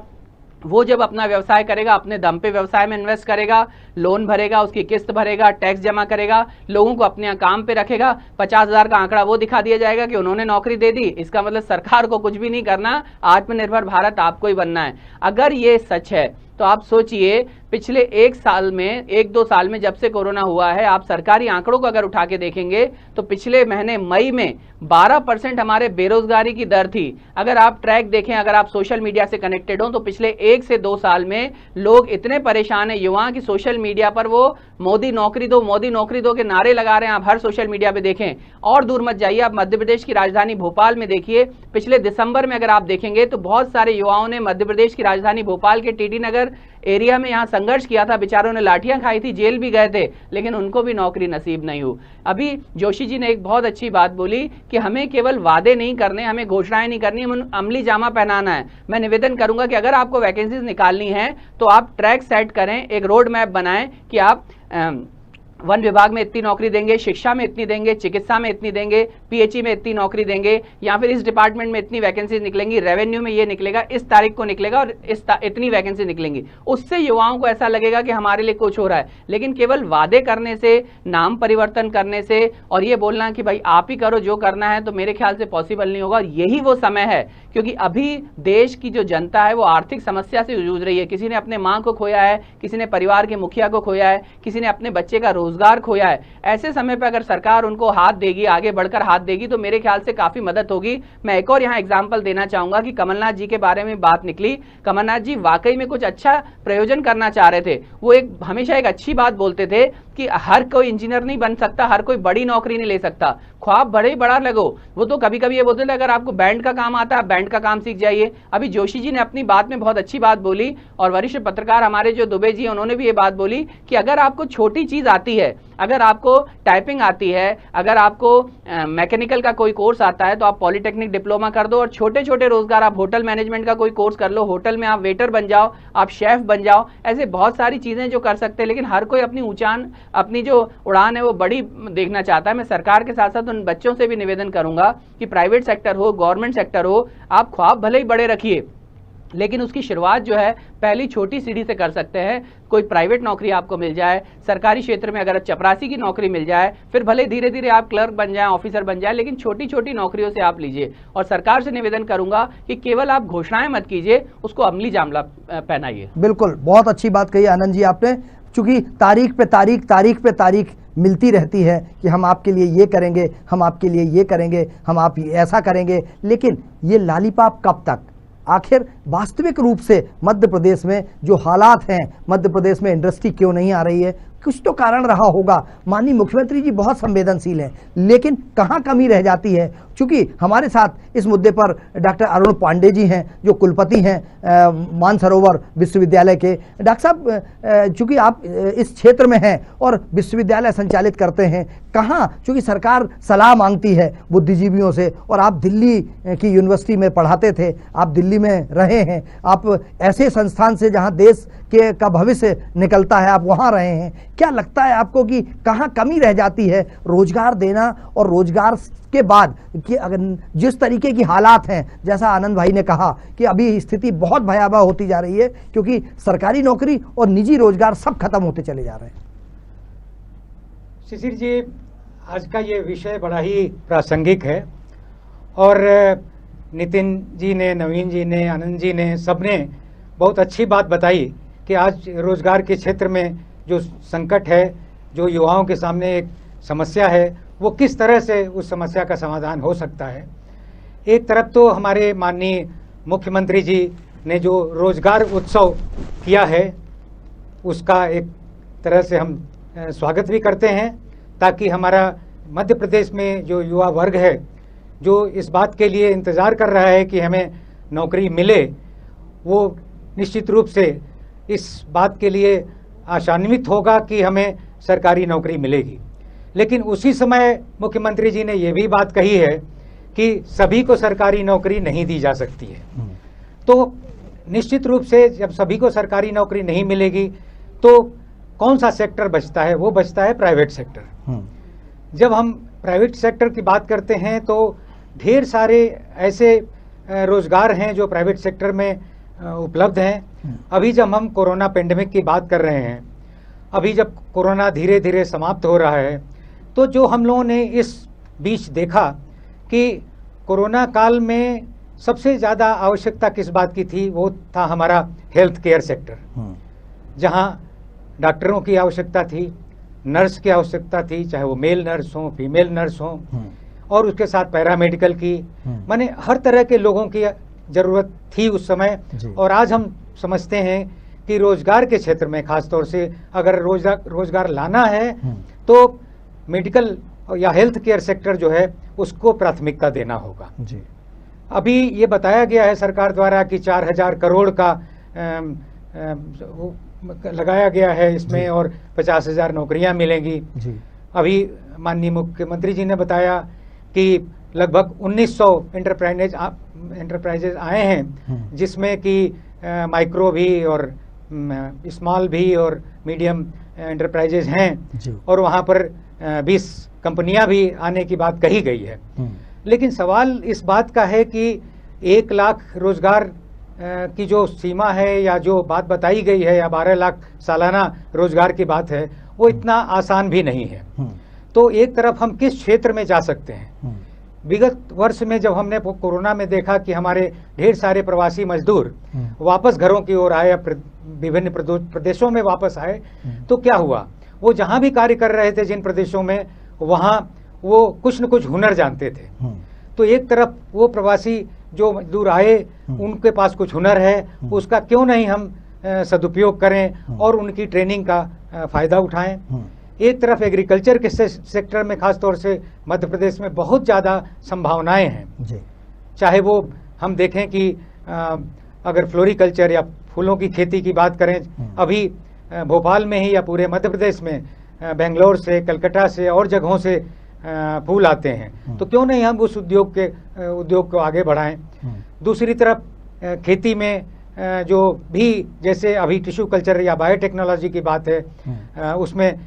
S4: वो जब अपना व्यवसाय करेगा, अपने दम पे व्यवसाय में इन्वेस्ट करेगा, लोन भरेगा, उसकी किस्त भरेगा, टैक्स जमा करेगा, लोगों को अपने काम पे रखेगा, 50,000 का आंकड़ा वो दिखा दिया जाएगा कि उन्होंने नौकरी दे दी। इसका मतलब सरकार को कुछ भी नहीं करना, आत्मनिर्भर भारत आपको ही बनना है। अगर ये सच है तो आप सोचिए पिछले 1 साल में, 1-2 साल में, जब से कोरोना हुआ है, आप सरकारी आंकड़ों को अगर उठा के देखेंगे तो पिछले महीने मई में 12% हमारे बेरोजगारी की दर थी। अगर आप ट्रैक देखें, अगर आप सोशल मीडिया से कनेक्टेड हो, तो पिछले 1 से 2 साल में लोग इतने परेशान है, युवा, कि सोशल मीडिया पर वो मोदी नौकरी दो, मोदी नौकरी दो के नारे लगा रहे हैं। आप हर सोशल मीडिया पे देखें। और दूर मत जाइए, आप मध्य प्रदेश की राजधानी भोपाल में देखिए, पिछले दिसंबर में अगर आप देखेंगे तो बहुत सारे युवाओं ने मध्य प्रदेश की राजधानी भोपाल के टीटी नगर एरिया में यहाँ संघर्ष किया था। बेचारों ने लाठियां खाई थी, जेल भी गए थे, लेकिन उनको भी नौकरी नसीब नहीं हुई। अभी जोशी जी ने एक बहुत अच्छी बात बोली कि हमें केवल वादे नहीं करने, हमें घोषणाएं नहीं करनी, हमें अमली जामा पहनाना है। मैं निवेदन करूंगा कि अगर आपको वैकेंसीज निकालनी है तो आप ट्रैक सेट करें, एक रोड मैप बनाएं कि आप वन विभाग में इतनी नौकरी देंगे, शिक्षा में इतनी देंगे, चिकित्सा में इतनी देंगे, पीएचई में इतनी नौकरी देंगे, या फिर इस डिपार्टमेंट में इतनी वैकेंसी निकलेंगी, रेवेन्यू में ये निकलेगा, इस तारीख को निकलेगा और इतनी वैकेंसी निकलेंगी। उससे युवाओं को ऐसा लगेगा कि हमारे लिए कुछ हो रहा है। लेकिन केवल वादे करने से, नाम परिवर्तन करने से और ये बोलना कि भाई आप ही करो जो करना है, तो मेरे ख्याल से पॉसिबल नहीं होगा। यही वो समय है, क्योंकि अभी देश की जो जनता है वो आर्थिक समस्या से जूझ रही है। किसी ने अपने माँ को खोया है, किसी ने परिवार के मुखिया को खोया है, किसी ने अपने बच्चे का रोजगार खोया है। ऐसे समय पर अगर सरकार उनको हाथ देगी, आगे बढ़कर हाथ देगी, तो मेरे ख्याल से काफी मदद होगी। मैं एक और यहाँ एग्जाम्पल देना चाहूंगा कि कमलनाथ जी के बारे में बात निकली। कमलनाथ जी वाकई में कुछ अच्छा प्रयोजन करना चाह रहे थे। वो हमेशा एक अच्छी बात बोलते थे कि हर कोई इंजीनियर नहीं बन सकता, हर कोई बड़ी नौकरी नहीं ले सकता, ख्वाब बड़ा लगो। वो तो कभी कभी ये बोलते थे अगर आपको बैंड का काम आता है, बैंड का काम सीख जाइए। अभी जोशी जी ने अपनी बात में बहुत अच्छी बात बोली, और वरिष्ठ पत्रकार हमारे जो दुबे जी उन्होंने भी ये बात बोली कि अगर आपको छोटी चीज आती है, अगर आपको टाइपिंग आती है, अगर आपको मैकेनिकल का कोई कोर्स आता है, तो आप पॉलिटेक्निक डिप्लोमा कर दो और छोटे छोटे रोजगार, आप होटल मैनेजमेंट का कोई कोर्स कर लो, होटल में आप वेटर बन जाओ, आप शेफ बन जाओ। ऐसे बहुत सारी चीजें जो कर सकते हैं, लेकिन हर कोई अपनी जो उड़ान है वो बड़ी देखना चाहता है। मैं सरकार के साथ साथ उन बच्चों से भी निवेदन करूंगा कि प्राइवेट सेक्टर हो, गवर्नमेंट सेक्टर हो, आप ख्वाब भले ही बड़े रखिए, लेकिन उसकी शुरुआत जो है पहली छोटी सीढ़ी से कर सकते हैं। कोई प्राइवेट नौकरी आपको मिल जाए, सरकारी क्षेत्र में अगर चपरासी की नौकरी मिल जाए, फिर भले धीरे धीरे आप क्लर्क बन जाएं, ऑफिसर बन जाएं, लेकिन छोटी छोटी नौकरियों से आप लीजिए। और सरकार से निवेदन करूंगा कि केवल आप घोषणाएं मत कीजिए, उसको अमली जामला पहनाइए।
S1: बिल्कुल, बहुत अच्छी बात कही आनंद जी आपने। चूंकि तारीख पे तारीख मिलती रहती है कि हम आपके लिए ये करेंगे, हम आपके लिए ये करेंगे, हम आप ऐसा करेंगे, लेकिन ये लालीपाप कब तक? आखिर वास्तविक रूप से मध्य प्रदेश में जो हालात हैं, मध्य प्रदेश में इंडस्ट्री क्यों नहीं आ रही है, कुछ तो कारण रहा होगा। माननीय मुख्यमंत्री जी बहुत संवेदनशील हैं, लेकिन कहाँ कमी रह जाती है? चूंकि हमारे साथ इस मुद्दे पर डॉक्टर अरुण पांडे जी हैं, जो कुलपति हैं मानसरोवर विश्वविद्यालय के। डॉक्टर साहब, चूंकि आप इस क्षेत्र में हैं और विश्वविद्यालय संचालित करते हैं, कहाँ, चूंकि सरकार सलाह मांगती है बुद्धिजीवियों से, और आप दिल्ली की यूनिवर्सिटी में पढ़ाते थे, आप दिल्ली में रहे हैं, आप ऐसे संस्थान से जहाँ देश के का भविष्य निकलता है, आप वहाँ रहे हैं। क्या लगता है आपको कि कहाँ कमी रह जाती है रोजगार देना, और रोजगार के बाद कि अगर जिस तरीके की हालात हैं, जैसा आनंद भाई ने कहा कि अभी स्थिति बहुत भयावह होती जा रही है, क्योंकि सरकारी नौकरी और निजी रोजगार सब खत्म होते चले जा रहे हैं।
S5: शिशिर जी, आज का ये विषय बड़ा ही प्रासंगिक है, और नितिन जी ने, नवीन जी ने, आनंद जी ने, सबने बहुत अच्छी बात बताई कि आज रोजगार के क्षेत्र में जो संकट है, जो युवाओं के सामने एक समस्या है, वो किस तरह से उस समस्या का समाधान हो सकता है। एक तरफ तो हमारे माननीय मुख्यमंत्री जी ने जो रोजगार उत्सव किया है, उसका एक तरह से हम स्वागत भी करते हैं, ताकि हमारा मध्य प्रदेश में जो युवा वर्ग है, जो इस बात के लिए इंतज़ार कर रहा है कि हमें नौकरी मिले, वो निश्चित रूप से इस बात के लिए आशान्वित होगा कि हमें सरकारी नौकरी मिलेगी। लेकिन उसी समय मुख्यमंत्री जी ने ये भी बात कही है कि सभी को सरकारी नौकरी नहीं दी जा सकती है। तो निश्चित रूप से जब सभी को सरकारी नौकरी नहीं मिलेगी, तो कौन सा सेक्टर बचता है? वो बचता है प्राइवेट सेक्टर। जब हम प्राइवेट सेक्टर की बात करते हैं, तो ढेर सारे ऐसे रोजगार हैं जो प्राइवेट सेक्टर में उपलब्ध हैं। अभी जब हम कोरोना पेंडेमिक की बात कर रहे हैं, अभी जब कोरोना धीरे धीरे समाप्त हो रहा है, तो जो हम लोगों ने इस बीच देखा कि कोरोना काल में सबसे ज़्यादा आवश्यकता किस बात की थी, वो था हमारा हेल्थ केयर सेक्टर, जहां डॉक्टरों की आवश्यकता थी, नर्स की आवश्यकता थी, चाहे वो मेल नर्स हो, फीमेल नर्स हो, और उसके साथ पैरामेडिकल की, माने हर तरह के लोगों की ज़रूरत थी उस समय। और आज हम समझते हैं कि रोजगार के क्षेत्र में खासतौर से अगर रोजगार लाना है, तो मेडिकल या हेल्थ केयर सेक्टर जो है उसको प्राथमिकता देना होगा जी। अभी ये बताया गया है सरकार द्वारा कि 4000 करोड़ का लगाया गया है इसमें, और 50,000 नौकरियां मिलेंगी जी। अभी माननीय मुख्यमंत्री जी ने बताया कि लगभग 1900 एंटरप्राइजेज आए हैं, जिसमें कि माइक्रो भी और स्मॉल भी और मीडियम एंटरप्राइजेज हैं, और वहाँ पर 20 कंपनियां भी आने की बात कही गई है। लेकिन सवाल इस बात का है कि 1 लाख रोजगार की जो सीमा है या जो बात बताई गई है या 12 लाख सालाना रोजगार की बात है, वो इतना आसान भी नहीं है। तो एक तरफ हम किस क्षेत्र में जा सकते हैं? विगत वर्ष में जब हमने कोरोना में देखा कि हमारे ढेर सारे प्रवासी मजदूर वापस घरों की ओर आए, विभिन्न प्रदेशों में वापस आए, तो क्या हुआ? वो जहां भी कार्य कर रहे थे जिन प्रदेशों में, वहां वो कुछ न कुछ हुनर जानते थे। तो एक तरफ वो प्रवासी जो मजदूर आए, उनके पास कुछ हुनर है, उसका क्यों नहीं हम सदुपयोग करें और उनकी ट्रेनिंग का फायदा उठाएं। एक तरफ एग्रीकल्चर के सेक्टर में खासतौर से मध्य प्रदेश में बहुत ज़्यादा संभावनाएं हैं। चाहे वो हम देखें कि अगर फ्लोरिकल्चर या फूलों की खेती की बात करें, अभी भोपाल में ही या पूरे मध्य प्रदेश में बेंगलोर से, कलकत्ता से और जगहों से फूल आते हैं, तो क्यों नहीं हम उस उद्योग को आगे बढ़ाएं। दूसरी तरफ खेती में जो भी, जैसे अभी टिश्यू कल्चर या बायोटेक्नोलॉजी की बात है, उसमें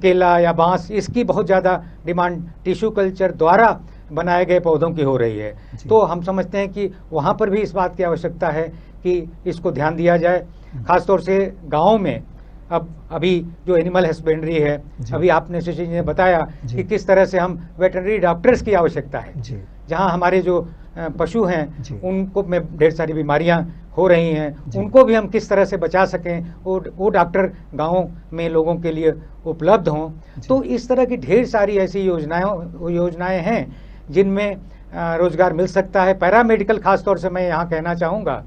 S5: केला या बांस, इसकी बहुत ज़्यादा डिमांड टिश्यू कल्चर द्वारा बनाए गए पौधों की हो रही है। तो हम समझते हैं कि वहाँ पर भी इस बात की आवश्यकता है कि इसको ध्यान दिया जाए। खासतौर से गाँव में अब अभी जो एनिमल हस्बेंड्री है, अभी आपने शशि जी ने बताया कि किस तरह से हम वेटरनरी डॉक्टर्स की आवश्यकता है। जहाँ हमारे जो पशु हैं उनको में ढेर सारी बीमारियां हो रही हैं, उनको भी हम किस तरह से बचा सकें, वो डॉक्टर गाँव में लोगों के लिए उपलब्ध हों। तो इस तरह की ढेर सारी ऐसी योजनाएं हैं जिनमें रोजगार मिल सकता है। पैरामेडिकल खासतौर से मैं यहाँ कहना चाहूँगा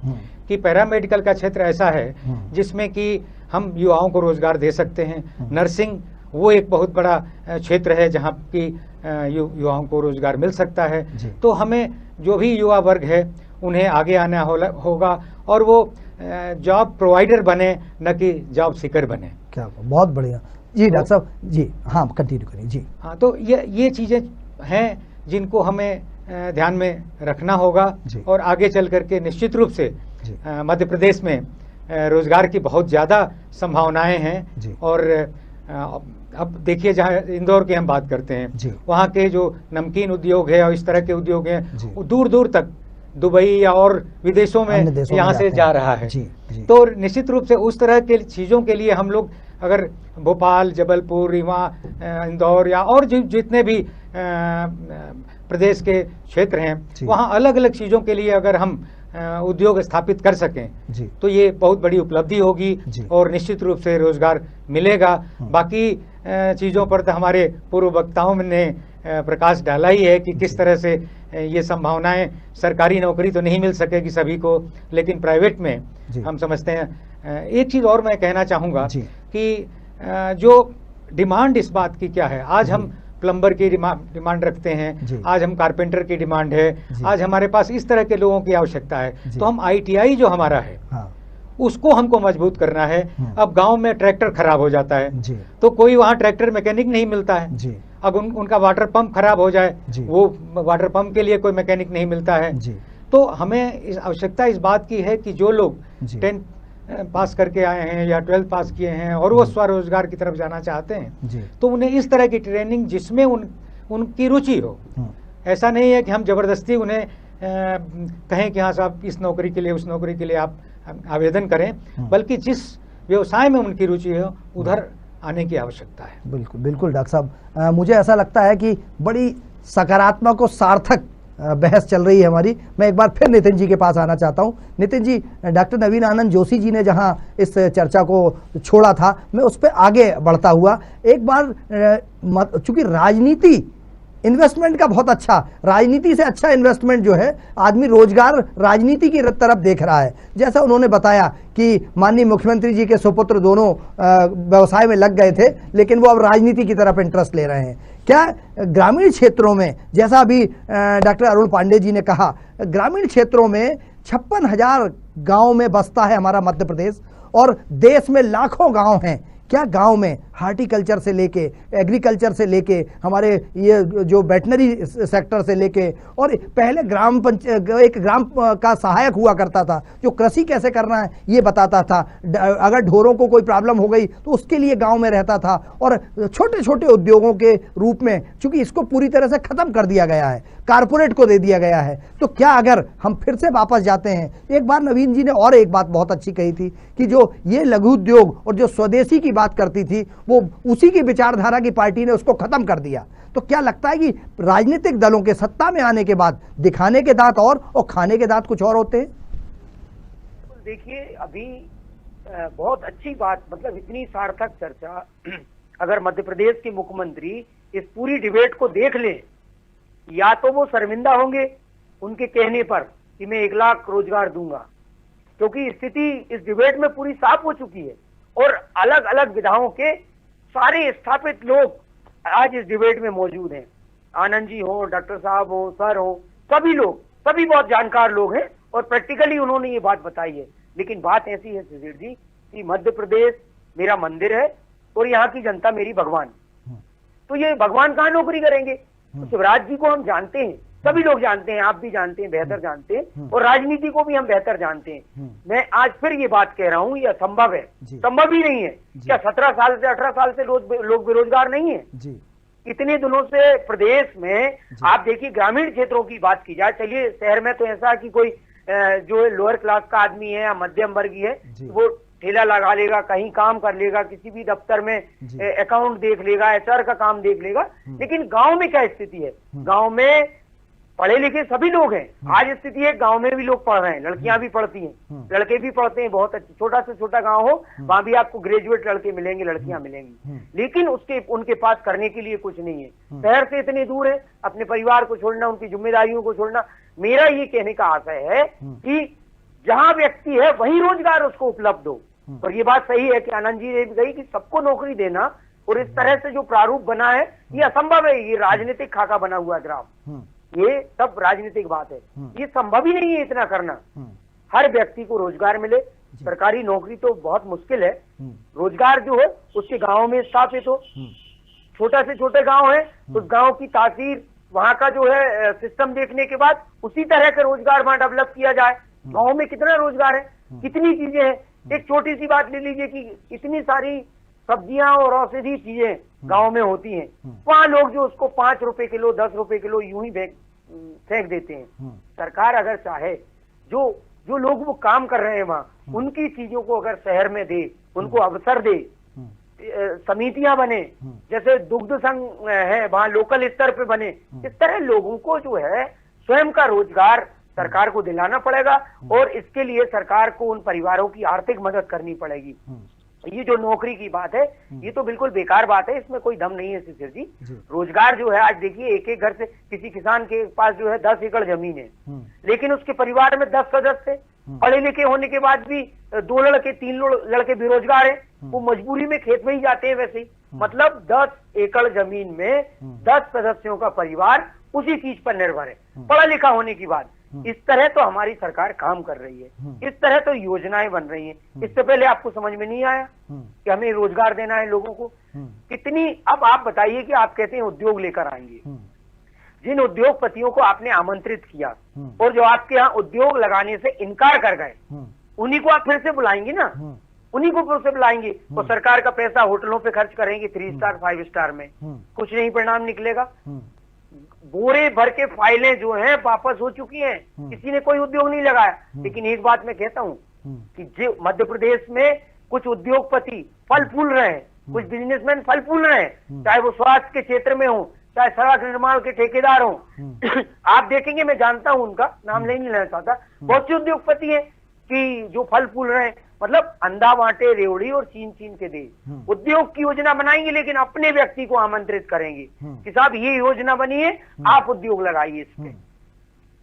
S5: कि पैरामेडिकल का क्षेत्र ऐसा है जिसमें कि हम युवाओं को रोजगार दे सकते हैं। नर्सिंग वो एक बहुत बड़ा क्षेत्र है जहाँ की युवाओं को रोजगार मिल सकता है। तो हमें जो भी युवा वर्ग है उन्हें आगे आना होगा और वो जॉब प्रोवाइडर बने, न कि जॉब सीकर बने।
S1: क्या बहुत बढ़िया जी डॉक्टर साहब जी। हाँ, कंटिन्यू करिए जी।
S5: हाँ, तो ये चीज़ें हैं जिनको हमें ध्यान में रखना होगा और आगे चल करके निश्चित रूप से मध्य प्रदेश में रोजगार की बहुत ज़्यादा संभावनाएं हैं। और अब देखिए, जहाँ इंदौर की हम बात करते हैं, वहाँ के जो नमकीन उद्योग है और इस तरह के उद्योग हैं, वो दूर दूर तक दुबई या और विदेशों में यहाँ से जा रहा है। तो निश्चित रूप से उस तरह के चीज़ों के लिए हम लोग अगर भोपाल, जबलपुर, रीवा, इंदौर या और जितने भी प्रदेश के क्षेत्र हैं, वहाँ अलग अलग चीज़ों के लिए अगर हम उद्योग स्थापित कर सकें तो ये बहुत बड़ी उपलब्धि होगी और निश्चित रूप से रोजगार मिलेगा। बाकी चीज़ों पर तो हमारे पूर्व वक्ताओं ने प्रकाश डाला ही है कि किस तरह से ये संभावनाएं, सरकारी नौकरी तो नहीं मिल सकेगी सभी को, लेकिन प्राइवेट में हम समझते हैं। एक चीज़ और मैं कहना चाहूँगा कि जो डिमांड इस बात की क्या है, आज हम प्लम्बर की डिमांड रखते हैं, आज हम कारपेंटर की डिमांड है, आज हमारे पास इस तरह के लोगों की आवश्यकता है। तो हम ITI जो हमारा है उसको हमको मजबूत करना है। अब गांव में ट्रैक्टर खराब हो जाता है तो कोई वहाँ ट्रैक्टर मैकेनिक नहीं मिलता है। अब उनका वाटर पंप खराब हो जाए, वो वाटर पंप के लिए कोई मैकेनिक नहीं मिलता है। तो हमें आवश्यकता इस बात की है कि जो लोग 10th पास करके आए हैं या 12th पास किए हैं और वो स्वरोजगार की तरफ जाना चाहते हैं, तो उन्हें इस तरह की ट्रेनिंग जिसमें उनकी रुचि हो। ऐसा नहीं है कि हम जबरदस्ती उन्हें कहें कि हाँ साहब इस नौकरी के लिए, उस नौकरी के लिए आप आवेदन करें, बल्कि जिस व्यवसाय में उनकी रुचि हो उधर आने की आवश्यकता है।
S1: बिल्कुल बिल्कुल डॉक्टर साहब, मुझे ऐसा लगता है कि बड़ी सकारात्मक और सार्थक बहस चल रही है हमारी। मैं एक बार फिर नितिन जी के पास आना चाहता हूं। नितिन जी, डॉक्टर नवीन आनंद जोशी जी ने जहां इस चर्चा को छोड़ा था, मैं उस पर आगे बढ़ता हुआ एक बार, चूंकि राजनीति इन्वेस्टमेंट का बहुत अच्छा, राजनीति से अच्छा इन्वेस्टमेंट जो है, आदमी रोजगार राजनीति की तरफ देख रहा है। जैसा उन्होंने बताया कि माननीय मुख्यमंत्री जी के सुपुत्र दोनों व्यवसाय में लग गए थे, लेकिन वो अब राजनीति की तरफ इंटरेस्ट ले रहे हैं। क्या ग्रामीण क्षेत्रों में, जैसा अभी डॉक्टर अरुण पांडे जी ने कहा, ग्रामीण क्षेत्रों में 56,000 गाँव में बसता है हमारा मध्य प्रदेश और देश में लाखों गाँव हैं, क्या गांव में हार्टिकल्चर से लेके, एग्रीकल्चर से लेके, हमारे ये जो वेटनरी सेक्टर से लेके, और पहले एक ग्राम का सहायक हुआ करता था जो कृषि कैसे करना है ये बताता था। अगर ढोरों को कोई प्रॉब्लम हो गई तो उसके लिए गांव में रहता था। और छोटे छोटे उद्योगों के रूप में, चूंकि इसको पूरी तरह से खत्म कर दिया गया है, कारपोरेट को दे दिया गया है, तो क्या अगर हम फिर से वापस जाते हैं, एक बार नवीन जी ने और एक बात बहुत अच्छी कही थी कि जो ये लघु उद्योग और जो स्वदेशी की बात करती थी वो उसी की विचारधारा की पार्टी ने उसको खत्म कर दिया। तो क्या लगता है कि राजनीतिक दलों के सत्ता में आने के बाद दिखाने के दांत और खाने के दांत कुछ और होते हैं?
S2: देखिए, अभी बहुत अच्छी बात, मतलब इतनी सार्थक चर्चा अगर मध्य प्रदेश के मुख्यमंत्री इस पूरी डिबेट को देख लें, या तो वो शर्मिंदा होंगे उनके कहने पर कि मैं 1 लाख रोजगार दूंगा, क्योंकि स्थिति इस डिबेट में पूरी साफ हो चुकी है और अलग अलग विधाओं के सारे स्थापित लोग आज इस डिबेट में मौजूद हैं। आनंद जी हो, डॉक्टर साहब हो, सर हो, सभी लोग, सभी बहुत जानकार लोग हैं और प्रैक्टिकली उन्होंने ये बात बताई है। लेकिन बात ऐसी है शिशिर जी कि मध्य प्रदेश मेरा मंदिर है और यहाँ की जनता मेरी भगवान। तो ये भगवान कहाँ नौकरी करेंगे? तो शिवराज जी को हम जानते हैं, सभी लोग जानते हैं, आप भी जानते हैं, बेहतर जानते हैं, और राजनीति को भी हम बेहतर जानते हैं। मैं आज फिर ये बात कह रहा हूँ, ये असंभव है, संभव ही नहीं है। क्या 17 साल से 18 साल से लोग बेरोजगार नहीं है? इतने दिनों से प्रदेश में आप देखिए, ग्रामीण क्षेत्रों की बात की जाए, चलिए शहर में तो ऐसा कि कोई जो लोअर क्लास का आदमी है या मध्यम वर्गीय है वो ठेला लगा लेगा, कहीं काम कर लेगा, किसी भी दफ्तर में अकाउंट देख लेगा, HR का काम देख लेगा। लेकिन गांव में क्या स्थिति है? गांव में पढ़े लिखे सभी लोग हैं। आज स्थिति है गांव में भी लोग पढ़ रहे हैं, लड़कियां भी पढ़ती हैं, लड़के भी पढ़ते हैं। बहुत अच्छी, छोटा से छोटा गांव हो वहां भी आपको ग्रेजुएट लड़के मिलेंगे, लड़कियां मिलेंगी, लेकिन उनके पास करने के लिए कुछ नहीं है। शहर से इतने दूर है, अपने परिवार को छोड़ना, उनकी जिम्मेदारियों को छोड़ना। मेरा ये कहने का आशय है कि जहां व्यक्ति है वहीं रोजगार उसको उपलब्ध हो। और ये बात सही है कि आनंद जी ने भी कही कि सबको नौकरी देना, और इस तरह से जो प्रारूप बना है ये असंभव है, ये राजनीतिक खाका बना हुआ ग्राफ, ये सब राजनीतिक बात है, ये संभव ही नहीं है इतना करना। हर व्यक्ति को रोजगार मिले, सरकारी नौकरी तो बहुत मुश्किल है, रोजगार जो है उसके गांव में स्थापित हो। छोटा से छोटे गांव है, उस गांव की तासीर, वहां का जो है सिस्टम देखने के बाद उसी तरह का रोजगार वहां डेवलप किया जाए। गांव में कितना रोजगार है, कितनी चीजें हैं। एक छोटी सी बात ले लीजिए कि इतनी सारी सब्जियां और औषधि चीजें गांव में होती हैं, वहां लोग जो उसको 5 रुपए किलो, 10 रुपए किलो यूं ही फेंक देते हैं। सरकार अगर चाहे, जो लोग वो काम कर रहे हैं वहां, उनकी चीजों को अगर शहर में दे, उनको अवसर दे, समितियां बने, जैसे दुग्ध संघ है वहां लोकल स्तर पे बने, इस तरह लोगों को जो है स्वयं का रोजगार सरकार को दिलाना पड़ेगा। और इसके लिए सरकार को उन परिवारों की आर्थिक मदद करनी पड़ेगी। ये जो नौकरी की बात है ये तो बिल्कुल बेकार बात है, इसमें कोई दम नहीं है शिशिर जी। रोजगार जो है, आज देखिए एक एक घर से, किसी किसान के पास जो है 10 एकड़ जमीन है, लेकिन उसके परिवार में 10 सदस्य, पढ़े लिखे होने के बाद भी 2 लड़के 3 लड़के बेरोजगार हैं, वो मजबूरी में खेत में ही जाते हैं वैसे ही। मतलब 10 एकड़ जमीन में 10 सदस्यों का परिवार उसी चीज पर निर्भर है, पढ़ा लिखा होने की बात। इस तरह तो हमारी सरकार काम कर रही है, इस तरह तो योजनाएं बन रही हैं। इससे पहले आपको समझ में नहीं आया कि हमें रोजगार देना है लोगों को कितनी। अब आप बताइए कि आप कहते हैं उद्योग लेकर आएंगे, जिन उद्योगपतियों को आपने आमंत्रित किया और जो आपके यहाँ उद्योग लगाने से इनकार कर गए, उन्हीं को आप फिर से बुलाएंगे ना, उन्हीं को फिर से बुलाएंगे। और सरकार का पैसा होटलों पे खर्च करेंगे, 3 स्टार 5 स्टार में, कुछ नहीं परिणाम निकलेगा। बोरे भर के फाइलें जो हैं वापस हो चुकी हैं, किसी ने कोई उद्योग नहीं लगाया। लेकिन एक बात मैं कहता हूं कि जो मध्य प्रदेश में कुछ उद्योगपति फल फूल रहे हैं, कुछ बिजनेसमैन फल फूल रहे हैं, चाहे वो स्वास्थ्य के क्षेत्र में हो, चाहे सड़क निर्माण के ठेकेदार हो। आप देखेंगे, मैं जानता हूं, उनका नाम नहीं लेना चाहता, बहुत से उद्योगपति हैं कि जो फल फूल रहे हैं। मतलब अंधा बांटे रेवड़ी और चीन चीन के दे। उद्योग की योजना बनाएंगे लेकिन अपने व्यक्ति को आमंत्रित करेंगे कि साहब ये योजना बनी है, आप उद्योग लगाइए इसमें।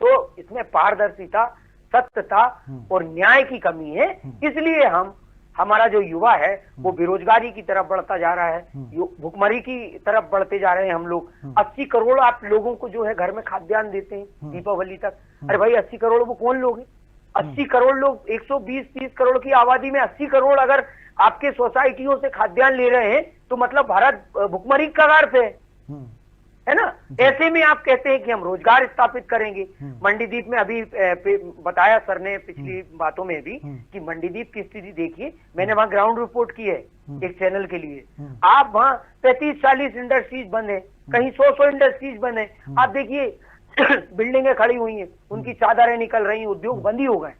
S2: तो इसमें पारदर्शिता, सत्यता और न्याय की कमी है। इसलिए हमारा जो युवा है वो बेरोजगारी की तरफ बढ़ता जा रहा है, भुखमरी की तरफ बढ़ते जा रहे हैं। हम लोग 80 करोड़ आप लोगों को जो है घर में खाद्यान्न देते हैं दीपावली तक। अरे भाई 80 करोड़ वो कौन लोग हैं? 80 करोड़ लोग, 120-30 करोड़ की आबादी में 80 करोड़ अगर आपके सोसाइटियों से खाद्यान्न ले रहे हैं, तो मतलब भारत भुखमरी की कगार पे है ना। ऐसे में आप कहते हैं कि हम रोजगार स्थापित करेंगे। मंडीदीप में अभी बताया सर ने पिछली बातों में भी कि मंडीदीप की स्थिति देखिए, मैंने वहां ग्राउंड रिपोर्ट की है एक चैनल के लिए। आप वहां 35-40 इंडस्ट्रीज बंद है, कहीं 100 इंडस्ट्रीज बंद है। आप देखिए बिल्डिंगें खड़ी हुई हैं, उनकी चादरें निकल रही, उद्योग बंद ही हो गए।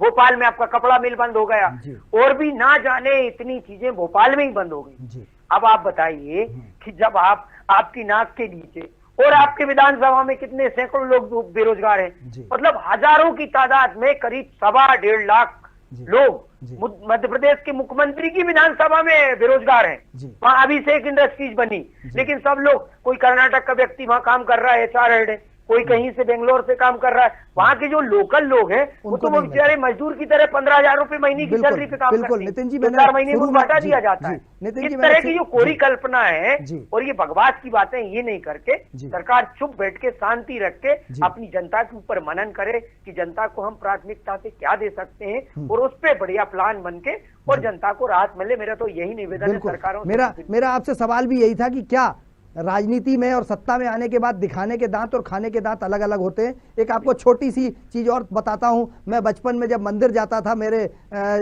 S2: भोपाल में आपका कपड़ा मिल बंद हो गया, और भी ना जाने इतनी चीजें भोपाल में ही बंद हो गई। अब आप बताइए कि जब आपकी नाक के नीचे और आपके विधानसभा में कितने सैकड़ों लोग बेरोजगार हैं, मतलब हजारों की तादाद में करीब 1.25 लाख लोग मध्य प्रदेश के मुख्यमंत्री की विधानसभा में बेरोजगार हैं। वहां अभिषेक इंडस्ट्रीज बनी, लेकिन सब लोग, कोई कर्नाटक का व्यक्ति वहां काम कर रहा है, HR हेड है, कोई कहीं से बेंगलोर से काम कर रहा है। वहां के जो लोकल लोग हैं वो तो वो बेचारे मजदूर की तरह 15,000 रुपए महीने की सैलरी पे काम करते हैं।
S1: नितिन जी,
S2: 4 महीने को घाटा दिया जाता है। इस तरह की जो कोरी कल्पना है और ये बकवास की बातें ये नहीं करके सरकार चुप बैठ के शांति रख के अपनी जनता के ऊपर मनन करे कि जनता को हम प्राथमिकता से क्या दे सकते हैं, और उस पर बढ़िया प्लान बन के और जनता को राहत मिले। मेरा तो यही निवेदन है सरकारों से।
S1: मेरा आपसे सवाल भी यही था कि क्या राजनीति में और सत्ता में आने के बाद दिखाने के दांत और खाने के दांत अलग अलग होते हैं। एक आपको छोटी सी चीज और बताता हूं। मैं बचपन में जब मंदिर जाता था, मेरे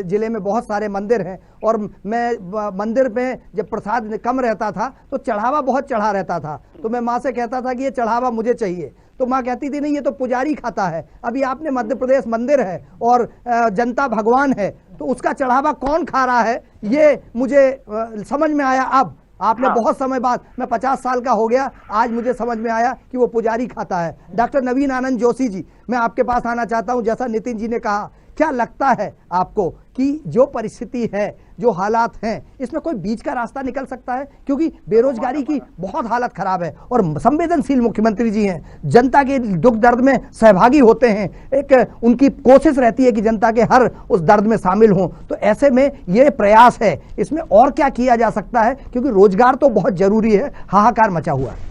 S1: जिले में बहुत सारे मंदिर हैं, और मैं मंदिर में जब प्रसाद कम रहता था तो चढ़ावा बहुत चढ़ा रहता था, तो मैं माँ से कहता था कि ये चढ़ावा मुझे चाहिए, तो माँ कहती थी नहीं, ये तो पुजारी खाता है। अभी आपने मध्य प्रदेश मंदिर है और जनता भगवान है, तो उसका चढ़ावा कौन खा रहा है ये मुझे समझ में आया। अब आपने बहुत समय बाद, मैं 50 साल का हो गया, आज मुझे समझ में आया कि वो पुजारी खाता है। डॉक्टर नवीन आनंद जोशी जी, मैं आपके पास आना चाहता हूं। जैसा नितिन जी ने कहा, क्या लगता है आपको कि जो परिस्थिति है, जो हालात हैं, इसमें कोई बीच का रास्ता निकल सकता है? क्योंकि बेरोजगारी की बहुत हालत खराब है और संवेदनशील मुख्यमंत्री जी हैं, जनता के दुख दर्द में सहभागी होते हैं, एक उनकी कोशिश रहती है कि जनता के हर उस दर्द में शामिल हों। तो ऐसे में ये प्रयास है, इसमें और क्या किया जा सकता है? क्योंकि रोजगार तो बहुत जरूरी है, हाहाकार मचा हुआ है।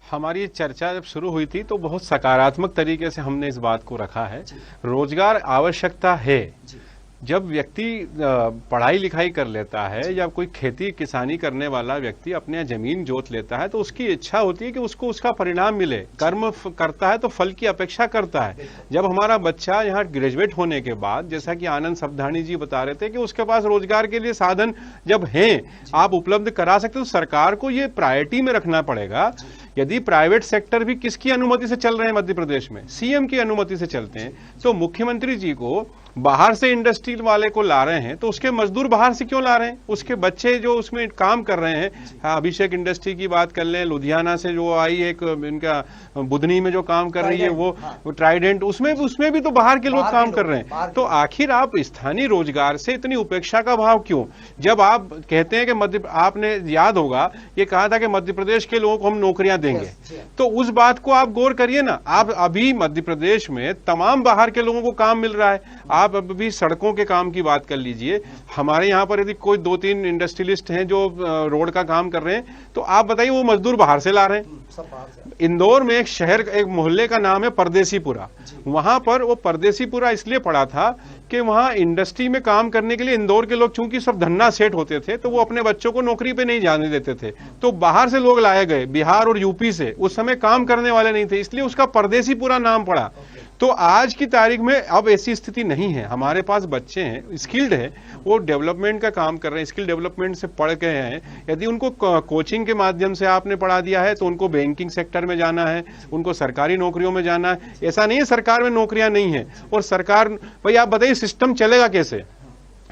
S3: हमारी चर्चा जब शुरू हुई थी तो बहुत सकारात्मक तरीके से हमने इस बात को रखा है। रोजगार आवश्यकता है। जब व्यक्ति पढ़ाई लिखाई कर लेता है या कोई खेती किसानी करने वाला व्यक्ति अपने जमीन जोत लेता है तो उसकी इच्छा होती है कि उसको उसका परिणाम मिले। कर्म करता है तो फल की अपेक्षा करता है। जब हमारा बच्चा यहाँ ग्रेजुएट होने के बाद, जैसा कि आनंद सब्धानी जी बता रहे थे कि उसके पास रोजगार के लिए साधन जब हैं, आप उपलब्ध करा सकते, तो सरकार को ये प्रायोरिटी में रखना पड़ेगा। यदि प्राइवेट सेक्टर भी किसकी अनुमति से चल रहे हैं मध्य प्रदेश में, सीएम की अनुमति से चलते हैं, तो मुख्यमंत्री जी को बाहर से इंडस्ट्री वाले को ला रहे हैं तो उसके मजदूर बाहर से क्यों ला रहे हैं? उसके बच्चे जो उसमें काम कर रहे हैं, अभिषेक इंडस्ट्री की बात कर लें, लुधियाना से जो आई एक इनका बुधनी में जो काम कर रही है वो ट्राइडेंट, उसमें भी तो बाहर के लोग काम कर रहे हैं। तो आखिर आप स्थानीय रोजगार से इतनी उपेक्षा का भाव क्यों? जब आप कहते हैं कि आपने याद होगा ये कहा था कि मध्य प्रदेश के लोगों को हम नौकरियां देंगे, तो उस बात को आप गौर करिए ना। आप अभी मध्य प्रदेश में तमाम बाहर के लोगों को काम मिल रहा है। आप अभी सड़कों के काम की बात कर लीजिए, हमारे यहाँ पर यदि कोई 2-3 इंडस्ट्रियलिस्ट हैं जो रोड का काम कर रहे हैं, तो आप बताइए वो मजदूर बाहर से ला रहे हैं। इंदौर में एक शहर, एक मोहल्ले का नाम है परदेसीपुरा। वहां पर वो परदेसीपुरा इसलिए पड़ा था कि वहां इंडस्ट्री में काम करने के लिए इंदौर के लोग चूंकि सब धन्ना सेठ होते थे तो वो अपने बच्चों को नौकरी पे नहीं जाने देते थे, तो बाहर से लोग लाए गए, बिहार और यूपी से। उस समय काम करने वाले नहीं थे, इसलिए उसका परदेसीपुरा नाम पड़ा। तो आज की तारीख में अब ऐसी स्थिति नहीं है। हमारे पास बच्चे हैं, स्किल्ड है, वो डेवलपमेंट का काम कर रहे हैं, स्किल डेवलपमेंट से पढ़ के हैं। यदि उनको कोचिंग के माध्यम से आपने पढ़ा दिया है तो उनको बैंकिंग सेक्टर में जाना है, उनको सरकारी नौकरियों में जाना है। ऐसा नहीं है सरकार में नौकरियां नहीं है। और सरकार, भाई आप बताइए सिस्टम चलेगा कैसे?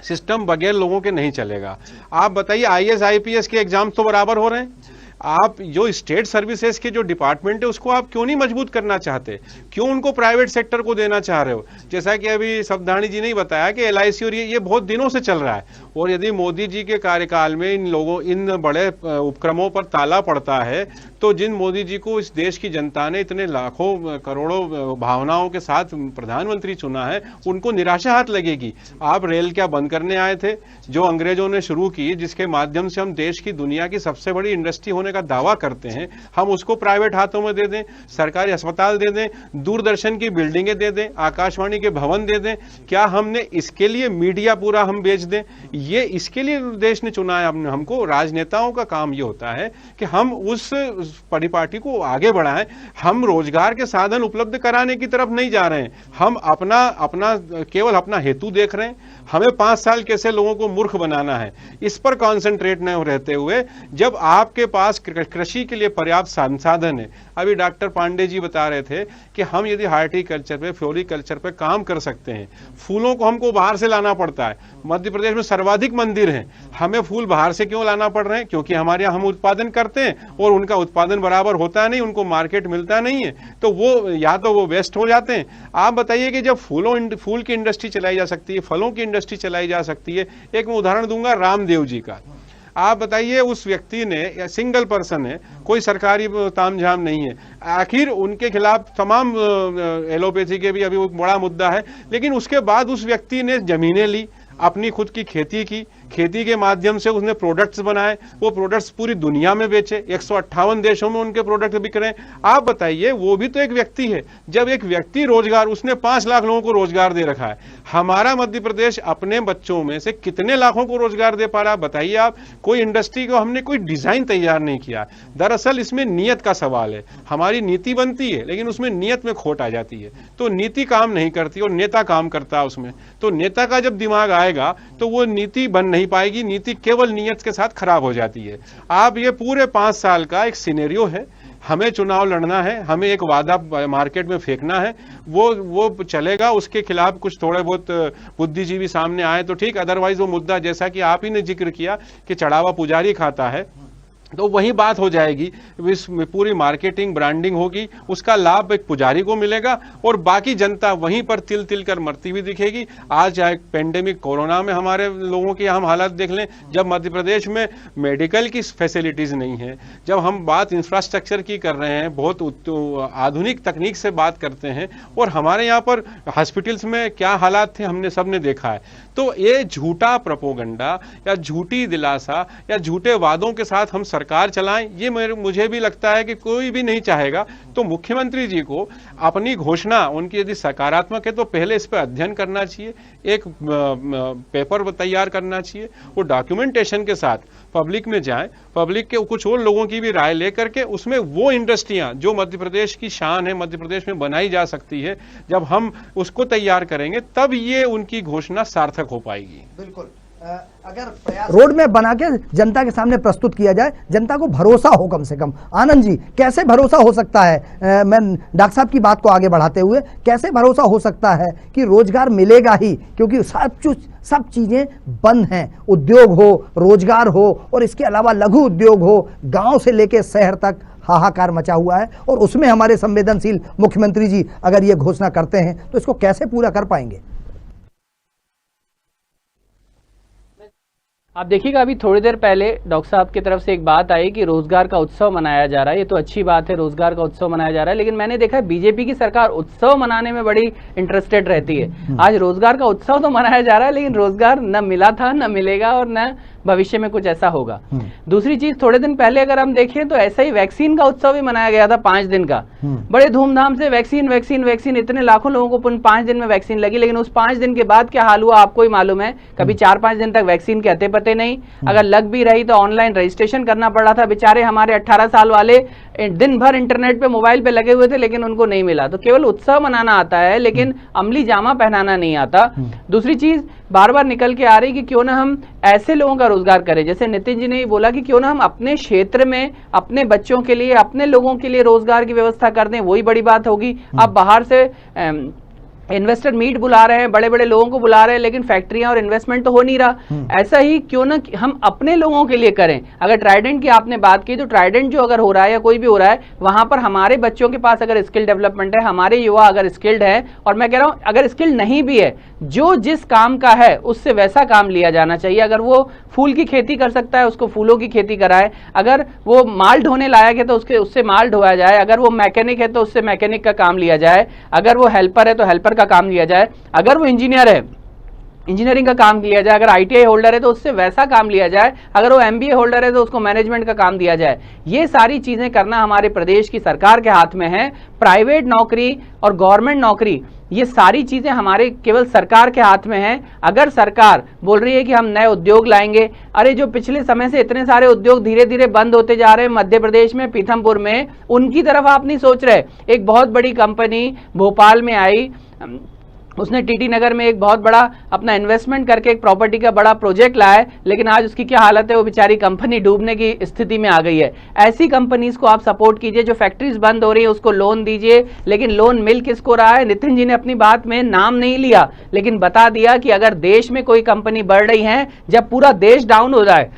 S3: सिस्टम बगैर लोगों के नहीं चलेगा। आप बताइए IAS IPS के एग्जाम तो बराबर हो रहे हैं। आप जो स्टेट सर्विसेज के जो डिपार्टमेंट है उसको आप क्यों नहीं मजबूत करना चाहते? क्यों उनको प्राइवेट सेक्टर को देना चाह रहे हो? जैसा कि अभी सब्धानी जी ने बताया कि LIC और ये बहुत दिनों से चल रहा है। और यदि मोदी जी के कार्यकाल में इन बड़े उपक्रमों पर ताला पड़ता है तो जिन मोदी जी को इस देश की जनता ने इतने लाखों करोड़ों भावनाओं के साथ प्रधानमंत्री चुना है, उनको निराशा हाथ लगेगी। आप रेल क्या बंद करने आए थे जो अंग्रेजों ने शुरू की, जिसके माध्यम से हम देश की दुनिया की सबसे बड़ी इंडस्ट्री होने का दावा करते हैं, हम उसको प्राइवेट हाथों में दे दें, सरकारी अस्पताल दे दें, दूरदर्शन की बिल्डिंगें दे दें, आकाशवाणी के भवन दे दें? क्या हमने इसके लिए मीडिया पूरा हम बेच दें? ये इसके लिए देश ने चुना है हमको। राजनेताओं का काम ये होता है कि हम उस परिपाटी को आगे बढ़ाएं। हम रोजगार के साधन उपलब्ध कराने की तरफ नहीं जा रहे हैं, हम अपना केवल अपना हेतु देख रहे हैं। हमें 5 साल कैसे लोगों को मूर्ख बनाना है, इस पर कॉन्सेंट्रेट न रहते हुए, जब आपके पास कृषि के लिए पर्याप्त संसाधन है। अभी डॉक्टर पांडे जी बता रहे थे कि हम यदि हार्टिकल्चर पे, फ्लोरिकल्चर पे काम कर सकते हैं, फूलों को हमको बाहर से लाना पड़ता है। मध्य प्रदेश में सर्वाधिक मंदिर हैं, हमें फूल बाहर से क्यों लाना पड़ रहे हैं? क्योंकि हमारे यहाँ हम उत्पादन करते हैं और उनका उत्पादन बराबर होता नहीं, उनको मार्केट मिलता नहीं है, तो वो या तो वो वेस्ट हो जाते हैं। आप बताइए कि जब फूल की इंडस्ट्री चलाई जा सकती है, फलों की इंडस्ट्री चलाई जा सकती है। एक मैं उदाहरण दूंगा रामदेव जी का। आप बताइए, उस व्यक्ति ने, या सिंगल पर्सन है, कोई सरकारी तामझाम नहीं है, आखिर उनके खिलाफ तमाम एलोपैथी के भी अभी एक बड़ा मुद्दा है, लेकिन उसके बाद उस व्यक्ति ने जमीनें ली, अपनी खुद की खेती की, खेती के माध्यम से उसने प्रोडक्ट्स बनाए, वो प्रोडक्ट्स पूरी दुनिया में बेचे, 158 देशों में उनके प्रोडक्ट बिक रहे हैं। आप बताइए, वो भी तो एक व्यक्ति है। जब एक व्यक्ति रोजगार, उसने 5 लाख लोगों को रोजगार दे रखा है। हमारा मध्य प्रदेश अपने बच्चों में से कितने लाखों को रोजगार दे पा रहा है? बताइए आप। कोई इंडस्ट्री को हमने कोई डिजाइन तैयार नहीं किया। दरअसल इसमें नीयत का सवाल है। हमारी नीति बनती है लेकिन उसमें नीयत में खोट आ जाती है, तो नीति काम नहीं करती और नेता काम करता है उसमें। तो नेता का जब दिमाग आएगा तो वो नीति बन नहीं पाएगी, नीति केवल नियत के साथ खराब हो जाती है। आप ये पूरे 5 साल का एक सिनेरियो है, हमें चुनाव लड़ना है, हमें एक वादा मार्केट में फेंकना है, वो चलेगा। उसके खिलाफ कुछ थोड़े बहुत बुद्धिजीवी सामने आए तो ठीक, अदरवाइज वो मुद्दा जैसा कि आप ही ने जिक्र किया कि चढ़ावा पुजारी खाता है, तो वही बात हो जाएगी। पूरी मार्केटिंग ब्रांडिंग होगी, उसका लाभ एक पुजारी को मिलेगा और बाकी जनता वहीं पर तिल तिल कर मरती हुई दिखेगी। आज चाहे पेंडेमिक कोरोना में हमारे लोगों की हम हालत देख लें, जब मध्य प्रदेश में मेडिकल की फैसिलिटीज नहीं है, जब हम बात इंफ्रास्ट्रक्चर की कर रहे हैं, बहुत आधुनिक तकनीक से बात करते हैं, और हमारे यहाँ पर हॉस्पिटल्स में क्या हालात थे हमने सबने देखा है। तो ये झूठा प्रोपोगंडा या झूठी दिलासा या झूठे वादों के साथ हम सरकार चलाएं, ये मुझे भी लगता है कि कोई भी नहीं चाहेगा। तो मुख्यमंत्री जी को अपनी घोषणा उनकी यदि सकारात्मक है तो पहले इस पर अध्ययन करना चाहिए, एक पेपर तैयार करना चाहिए, वो डॉक्यूमेंटेशन के साथ पब्लिक में जाए, पब्लिक के कुछ और लोगों की भी राय लेकर के उसमें वो इंडस्ट्रियां जो मध्य प्रदेश की शान है, मध्य प्रदेश में बनाई जा सकती है, जब हम उसको तैयार करेंगे तब ये उनकी घोषणा सार्थक हो पाएगी।
S1: बिल्कुल। अगर रोड मैप बना के जनता के सामने प्रस्तुत किया जाए, जनता को भरोसा हो कम से कम। आनंद जी, कैसे भरोसा हो सकता है? मैं डॉक्टर साहब की बात को आगे बढ़ाते हुए, कैसे भरोसा हो सकता है कि रोजगार मिलेगा ही? क्योंकि सब चीजें बंद हैं, उद्योग हो, रोजगार हो, और इसके अलावा लघु उद्योग हो, गांव से लेकर शहर तक हाहाकार मचा हुआ है, और उसमें हमारे संवेदनशील मुख्यमंत्री जी अगर ये घोषणा करते हैं तो इसको कैसे पूरा कर पाएंगे?
S4: आप देखिएगा, अभी थोड़ी देर पहले डॉक्टर साहब की तरफ से एक बात आई कि रोजगार का उत्सव मनाया जा रहा है। ये तो अच्छी बात है, रोजगार का उत्सव मनाया जा रहा है, लेकिन मैंने देखा है बीजेपी की सरकार उत्सव मनाने में बड़ी इंटरेस्टेड रहती है। आज रोजगार का उत्सव तो मनाया जा रहा है, लेकिन रोजगार न मिला था, न मिलेगा, और न भविष्य में कुछ ऐसा होगा। दूसरी चीज, थोड़े दिन पहले अगर हम देखें तो ऐसा ही वैक्सीन का उत्सव भी मनाया गया था 5 दिन का, बड़े धूमधाम से। वैक्सीन वैक्सीन वैक्सीन, इतने लाखों लोगों को 5 दिन में वैक्सीन लगी, लेकिन उस 5 दिन के बाद क्या हाल हुआ आपको ही मालूम है। कभी 4-5 दिन तक वैक्सीन के अते पते नहीं, अगर लग भी रही तो ऑनलाइन रजिस्ट्रेशन करना पड़ रहा था। बेचारे हमारे 18 साल वाले दिन भर इंटरनेट पे, मोबाइल पे लगे हुए थे, लेकिन उनको नहीं मिला। तो केवल उत्सव मनाना आता है, लेकिन अमली जामा पहनाना नहीं आता। दूसरी चीज बार बार निकल के आ रही कि क्यों ना हम ऐसे लोगों का रोजगार करें, जैसे नितिन जी ने बोला कि क्यों ना हम अपने क्षेत्र में अपने बच्चों के लिए, अपने लोगों के लिए रोजगार की व्यवस्था कर दें, वही बड़ी बात होगी। अब बाहर से इन्वेस्टर मीट बुला रहे हैं, बड़े बड़े लोगों को बुला रहे हैं, लेकिन फैक्ट्रियां और इन्वेस्टमेंट तो हो नहीं रहा। ऐसा ही क्यों ना हम अपने लोगों के लिए करें। अगर ट्राइडेंट की आपने बात की, तो ट्राइडेंट जो अगर हो रहा है या कोई भी हो रहा है, वहां पर हमारे बच्चों के पास अगर स्किल डेवलपमेंट है, हमारे युवा अगर स्किल्ड है, और मैं कह रहा हूं अगर स्किल नहीं भी है, जो जिस काम का है उससे वैसा काम लिया जाना चाहिए। अगर वो फूल की खेती कर सकता है, उसको फूलों की खेती कराए। अगर वो माल ढोने लायक है तो उससे माल ढोया जाए। अगर वो मैकेनिक है तो उससे मैकेनिक का काम लिया जाए। अगर वो हेल्पर है तो हेल्पर का काम लिया जाए। अगर वो इंजीनियर है इंजीनियरिंग का काम लिया जाए, अगर ITI होल्डर है तो उससे वैसा काम लिया जाए, अगर वो MBA होल्डर है तो उसको मैनेजमेंट का काम दिया जाए। ये सारी चीजें करना हमारे प्रदेश की सरकार के हाथ में है। प्राइवेट नौकरी और गवर्नमेंट नौकरी, ये सारी चीजें हमारे केवल सरकार के हाथ में है। अगर सरकार बोल रही है कि हम नए उद्योग लाएंगे, अरे जो पिछले समय से इतने सारे उद्योग धीरे धीरे बंद होते जा रहे हैं मध्य प्रदेश में, पीथमपुर में, उनकी तरफ आप नहीं सोच रहे। एक बहुत बड़ी कंपनी भोपाल में आई, उसने TT नगर में एक बहुत बड़ा अपना इन्वेस्टमेंट करके एक प्रॉपर्टी का बड़ा प्रोजेक्ट लाया है, लेकिन आज उसकी क्या हालत है, वो बेचारी कंपनी डूबने की स्थिति में आ गई है। ऐसी कंपनीज को आप सपोर्ट कीजिए, जो फैक्ट्रीज बंद हो रही है उसको लोन दीजिए। लेकिन लोन मिल किसको रहा है? नितिन जी ने अपनी बात में नाम नहीं लिया, लेकिन बता दिया कि अगर देश में कोई कंपनी बढ़ रही है, जब पूरा देश डाउन हो जाए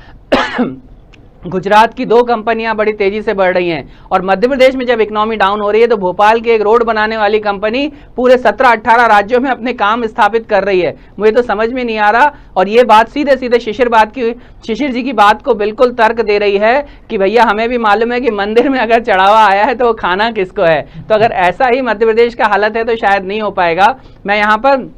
S4: गुजरात की 2 कंपनियां बड़ी तेजी से बढ़ रही हैं, और मध्य प्रदेश में जब इकोनॉमी डाउन हो रही है तो भोपाल की एक रोड बनाने वाली कंपनी पूरे 17-18 राज्यों में अपने काम स्थापित कर रही है। मुझे तो समझ में नहीं आ रहा। और ये बात सीधे सीधे शिशिर जी की बात को बिल्कुल तर्क दे रही है कि भैया हमें भी मालूम है कि मंदिर में अगर चढ़ावा आया है तो वो खाना किसको है। तो अगर ऐसा ही मध्य प्रदेश का हालत है तो शायद नहीं हो पाएगा। मैं यहाँ पर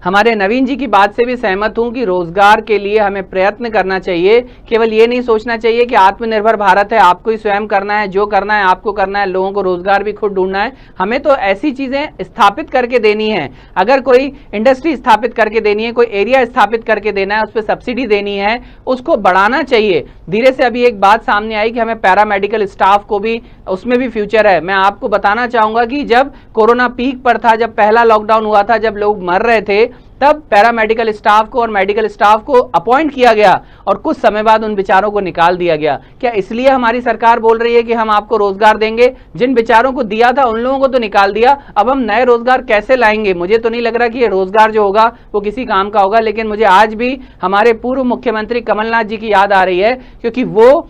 S4: हमारे नवीन जी की बात से भी सहमत हूं कि रोजगार के लिए हमें प्रयत्न करना चाहिए। केवल ये नहीं सोचना चाहिए कि आत्मनिर्भर भारत है, आपको ही स्वयं करना है, जो करना है आपको करना है, लोगों को रोजगार भी खुद ढूंढना है। हमें तो ऐसी चीजें स्थापित करके देनी है। अगर कोई इंडस्ट्री स्थापित करके देनी है, कोई एरिया स्थापित करके देना है, उस पर सब्सिडी देनी है, उसको बढ़ाना चाहिए धीरे से। अभी एक बात सामने आई कि हमें पैरामेडिकल स्टाफ को भी, उसमें भी फ्यूचर है। मैं आपको बताना चाहूंगा कि जब कोरोना पीक पर था, जब पहला लॉकडाउन हुआ था, जब लोग मर रहे थे, तब पैरामेडिकल स्टाफ को और मेडिकल स्टाफ को अपॉइंट किया गया और कुछ समय बाद उन बेचारों को निकाल दिया गया। क्या इसलिए हमारी सरकार बोल रही है कि हम आपको रोजगार देंगे? जिन बेचारों को दिया था उन लोगों को तो निकाल दिया, अब हम नए रोजगार कैसे लाएंगे? मुझे तो नहीं लग रहा कि ये रोजगार जो होगा वो किसी काम का होगा। लेकिन मुझे आज भी हमारे पूर्व मुख्यमंत्री कमलनाथ जी की याद आ रही है, क्योंकि वो,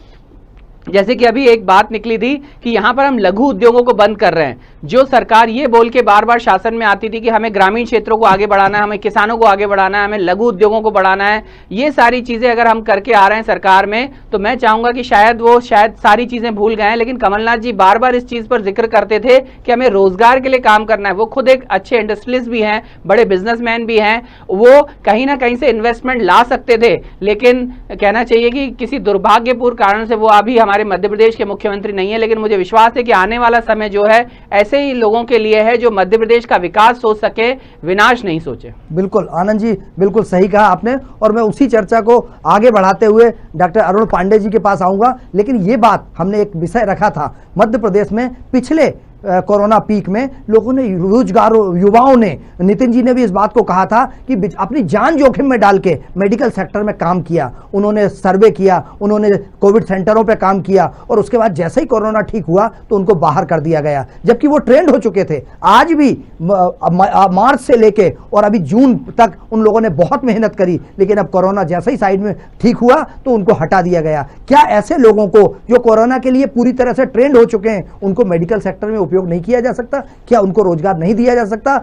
S4: जैसे कि अभी एक बात निकली थी कि यहां पर हम लघु उद्योगों को बंद कर रहे हैं। जो सरकार ये बोल के बार बार शासन में आती थी कि हमें ग्रामीण क्षेत्रों को आगे बढ़ाना है, हमें किसानों को आगे बढ़ाना है, हमें लघु उद्योगों को बढ़ाना है, ये सारी चीजें अगर हम करके आ रहे हैं सरकार में, तो मैं चाहूंगा कि शायद सारी चीजें भूल गए हैं। लेकिन कमलनाथ जी बार बार इस चीज पर जिक्र करते थे कि हमें रोजगार के लिए काम करना है। वो खुद एक अच्छे इंडस्ट्रियलिस्ट भी हैं, बड़े बिजनेसमैन भी हैं, वो कहीं ना कहीं से इन्वेस्टमेंट ला सकते थे। लेकिन कहना चाहिए कि किसी दुर्भाग्यपूर्ण कारण से वो अभी हमारे मध्य प्रदेश के मुख्यमंत्री नहीं है। लेकिन मुझे विश्वास है कि आने वाला समय जो है ऐसे ही लोगों के लिए है जो मध्य प्रदेश का विकास सोच सके, विनाश नहीं सोचे।
S1: बिल्कुल आनंद जी, बिल्कुल सही कहा आपने। और मैं उसी चर्चा को आगे बढ़ाते हुए डॉक्टर अरुण पांडे जी के पास आऊंगा। लेकिन ये बात हमने एक विषय रखा था, मध्य प्रदेश में पिछले कोरोना पीक में लोगों ने, रोजगार, युवाओं ने, नितिन जी ने भी इस बात को कहा था कि अपनी जान जोखिम में डाल के मेडिकल सेक्टर में काम किया, उन्होंने सर्वे किया, उन्होंने कोविड सेंटरों पे काम किया, और उसके बाद जैसे ही कोरोना ठीक हुआ तो उनको बाहर कर दिया गया, जबकि वो ट्रेंड हो चुके थे। आज भी मार्च से लेके और अभी जून तक उन लोगों ने बहुत मेहनत करी, लेकिन अब कोरोना जैसे ही साइड में ठीक हुआ तो उनको हटा दिया गया। क्या ऐसे लोगों को जो कोरोना के लिए पूरी तरह से ट्रेंड हो चुके हैं, उनको मेडिकल सेक्टर में उपयोग नहीं किया जा सकता? क्या उनको रोजगार नहीं दिया जा सकता?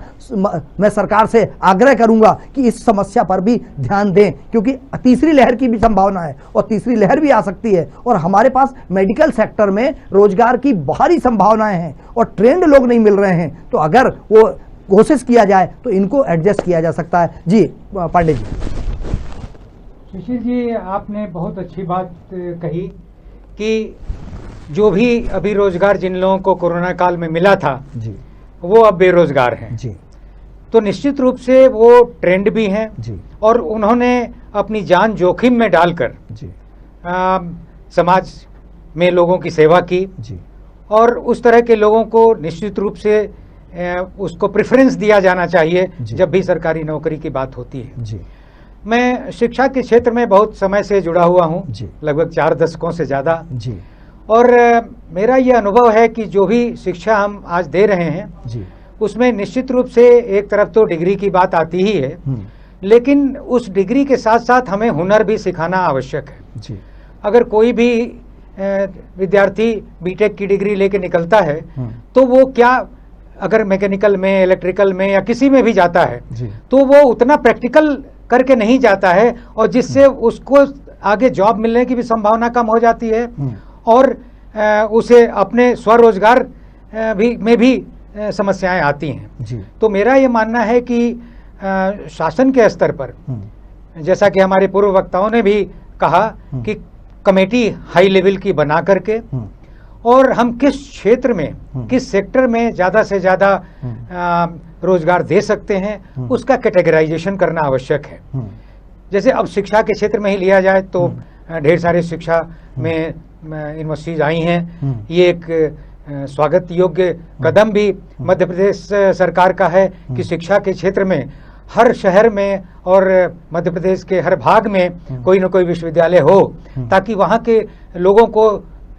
S1: मैं सरकार से आग्रह करूंगा कि इस समस्या पर भी ध्यान दें, क्योंकि तीसरी लहर की भी संभावना है और तीसरी लहर भी आ सकती है, और हमारे पास मेडिकल सेक्टर में रोजगार की भारी संभावनाएं हैं और ट्रेंड लोग नहीं मिल रहे हैं। तो अगर वो कोशिश किया जाए तो इनको एडजस्ट किया जा सकता है। जी पांडे जी।
S5: शिशिर जी, आपने बहुत अच्छी बात कही कि जो भी अभी रोजगार जिन लोगों को कोरोना काल में मिला था
S1: जी,
S5: वो अब बेरोजगार हैं जी। तो निश्चित रूप से वो ट्रेंड भी हैं जी, और उन्होंने अपनी जान जोखिम में डालकर जी समाज में लोगों की सेवा की जी, और उस तरह के लोगों को निश्चित रूप से उसको प्रेफरेंस दिया जाना चाहिए जब भी सरकारी नौकरी की बात होती है जी। मैं शिक्षा के क्षेत्र में बहुत समय से जुड़ा हुआ हूँ, लगभग 4 दशकों से ज़्यादा जी, और मेरा ये अनुभव है कि जो भी शिक्षा हम आज दे रहे हैं जी, उसमें निश्चित रूप से एक तरफ तो डिग्री की बात आती ही है, लेकिन उस डिग्री के साथ साथ हमें हुनर भी सिखाना आवश्यक है जी। अगर कोई भी विद्यार्थी बीटेक की डिग्री लेके निकलता है तो वो क्या, अगर मैकेनिकल में, इलेक्ट्रिकल में या किसी में भी जाता है तो वो उतना प्रैक्टिकल करके नहीं जाता है, और जिससे उसको आगे जॉब मिलने की भी संभावना कम हो जाती है, और उसे अपने स्वरोजगार में भी समस्याएं आती हैं जी। तो मेरा ये मानना है कि शासन के स्तर पर, जैसा कि हमारे पूर्व वक्ताओं ने भी कहा कि कमेटी हाई लेवल की बना करके और हम किस क्षेत्र में, किस सेक्टर में ज़्यादा से ज़्यादा रोजगार दे सकते हैं, उसका कैटेगराइजेशन करना आवश्यक है। जैसे अब शिक्षा के क्षेत्र में ही लिया जाए तो ढेर सारे शिक्षा में यूनिवर्सिटीज आई हैं। ये एक स्वागत योग्य कदम भी मध्य प्रदेश सरकार का है कि शिक्षा के क्षेत्र में हर शहर में और मध्य प्रदेश के हर भाग में कोई न कोई विश्वविद्यालय हो, ताकि वहाँ के लोगों को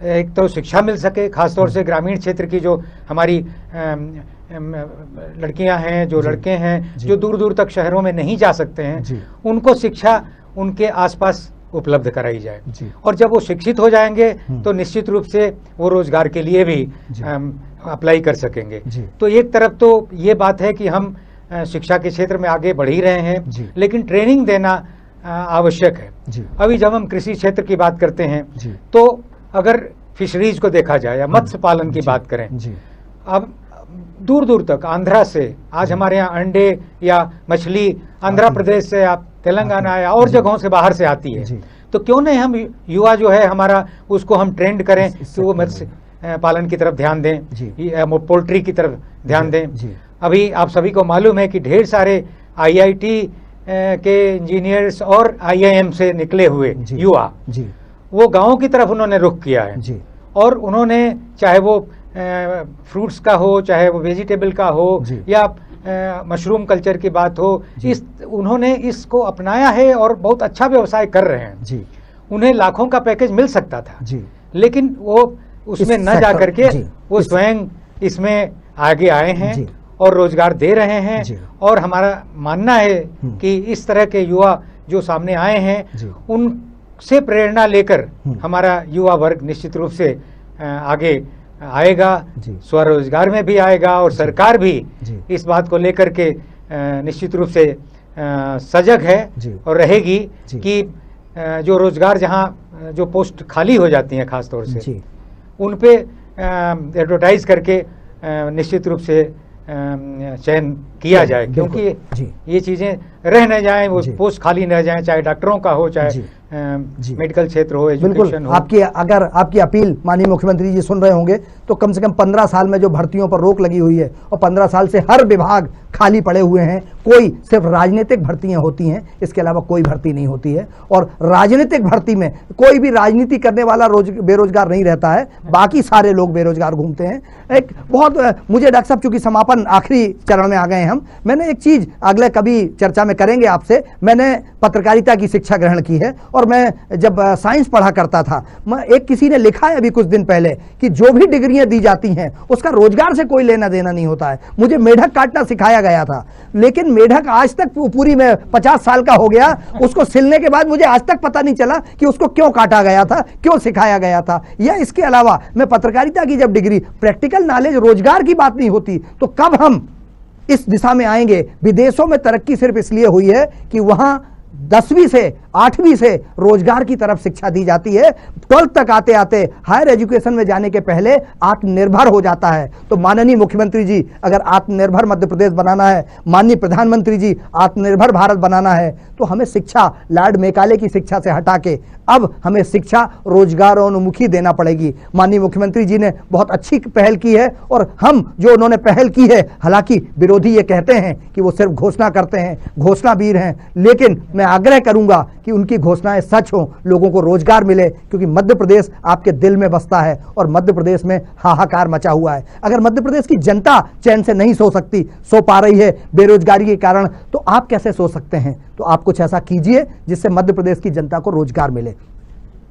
S5: एक तो शिक्षा मिल सके, खासतौर से ग्रामीण क्षेत्र की जो हमारी लड़कियां हैं, जो लड़के हैं, जो दूर दूर तक शहरों में नहीं जा सकते हैं, उनको शिक्षा उनके आसपास उपलब्ध कराई जाए। और जब वो शिक्षित हो जाएंगे तो निश्चित रूप से वो रोजगार के लिए भी अप्लाई कर सकेंगे। तो एक तरफ तो ये बात है कि हम शिक्षा के क्षेत्र में आगे बढ़ ही रहे हैं, लेकिन ट्रेनिंग देना आवश्यक है। अभी जब हम कृषि क्षेत्र की बात करते हैं तो अगर फिशरीज को देखा जाए या मत्स्य पालन की बात करें, अब दूर दूर तक आंध्रा से आज हमारे यहाँ अंडे या मछली आंध्र प्रदेश से, आप तेलंगाना या और जगहों से बाहर से आती है। तो क्यों नहीं हम युवा जो है हमारा, उसको हम ट्रेंड करें कि वो मत्स्य पालन की तरफ ध्यान दें, पोल्ट्री की तरफ ध्यान दें। अभी आप सभी को मालूम है कि ढेर सारे IIT के इंजीनियर्स और IIM से निकले हुए युवा वो गाँव की तरफ उन्होंने रुख किया है, और उन्होंने चाहे वो फ्रूट्स का हो, चाहे वो वेजिटेबल का हो, या मशरूम कल्चर की बात हो, उन्होंने इसको अपनाया है और बहुत अच्छा व्यवसाय कर रहे हैं। उन्हें लाखों का पैकेज मिल सकता था, लेकिन वो उसमें न जा करके वो स्वयं इसमें आगे आए हैं और रोजगार दे रहे हैं। और हमारा मानना है कि इस तरह के युवा जो सामने आए हैं, उनसे प्रेरणा लेकर हमारा युवा वर्ग निश्चित रूप से आगे आएगा, स्वरोजगार में भी आएगा, और सरकार भी इस बात को लेकर के निश्चित रूप से सजग है और रहेगी कि जो रोजगार, जहां जो पोस्ट खाली हो जाती हैं खासतौर से, उन पे एडवर्टाइज करके निश्चित रूप से चयन किया जाए, क्योंकि ये चीजें रह न जाएं, वो पोस्ट खाली न जाएं, चाहे डॉक्टरों का हो, चाहे मेडिकल क्षेत्र हो, एजुकेशन हो।
S1: अगर आपकी अपील माननीय मुख्यमंत्री जी सुन रहे होंगे तो कम से कम 15 साल में जो भर्तियों पर रोक लगी हुई है, और 15 साल से हर विभाग खाली पड़े हुए हैं, कोई सिर्फ राजनीतिक भर्तियां होती हैं, इसके अलावा कोई भर्ती नहीं होती है। और राजनीतिक भर्ती में कोई भी राजनीति करने वाला बेरोजगार नहीं रहता है, बाकी सारे लोग बेरोजगार घूमते हैं। एक बहुत मुझे डॉक्टर साहब, चूंकि समापन आखिरी चरण में आ गए हम, मैंने एक चीज अगले कभी चर्चा में करेंगे आपसे, मैंने पत्रकारिता की शिक्षा ग्रहण की है, और मैं जब साइंस पढ़ा करता था, एक किसी ने लिखा है अभी कुछ दिन पहले कि जो भी डिग्रियां दी जाती हैं उसका रोजगार से कोई लेना देना नहीं होता है। मुझे मेढक काटना सिखाया गया था, लेकिन मेढक आज तक पूरी में 50 साल का हो गया, उसको सिलने के बाद मुझे आज तक पता नहीं चला कि उसको क्यों काटा गया था, क्यों सिखाया गया था। या इसके अलावा मैं पत्रकारिता की जब डिग्री, प्रैक्टिकल नॉलेज, रोजगार की बात नहीं होती, तो कब हम इस दिशा में आएंगे। विदेशों में तरक्की सिर्फ इसलिए हुई है कि वहां 10वीं से 8वीं से रोजगार की तरफ शिक्षा दी जाती है, 12th तक आते आते हायर एजुकेशन में जाने के पहले आत्मनिर्भर हो जाता है। तो माननीय मुख्यमंत्री जी, अगर आत्मनिर्भर मध्य प्रदेश बनाना है, माननीय प्रधानमंत्री जी आत्मनिर्भर भारत बनाना है, तो हमें शिक्षा लॉर्ड मेकाले की शिक्षा से हटा के अब हमें शिक्षा रोजगारोन्मुखी देना पड़ेगी। माननीय मुख्यमंत्री जी ने बहुत अच्छी पहल की है, और हम जो उन्होंने पहल की है, हालांकि विरोधी ये कहते हैं कि वो सिर्फ घोषणा करते हैं, घोषणावीर हैं, लेकिन मैं आग्रह करूंगा कि उनकी घोषणाएं सच हों, लोगों को रोजगार मिले, क्योंकि मध्य प्रदेश आपके दिल में बसता है और मध्य प्रदेश में हाहाकार मचा हुआ है। अगर मध्य प्रदेश की जनता चैन से नहीं सो पा रही है बेरोजगारी के कारण, तो आप कैसे सो सकते हैं। तो आप कुछ ऐसा कीजिए जिससे मध्य प्रदेश की जनता को रोजगार मिले।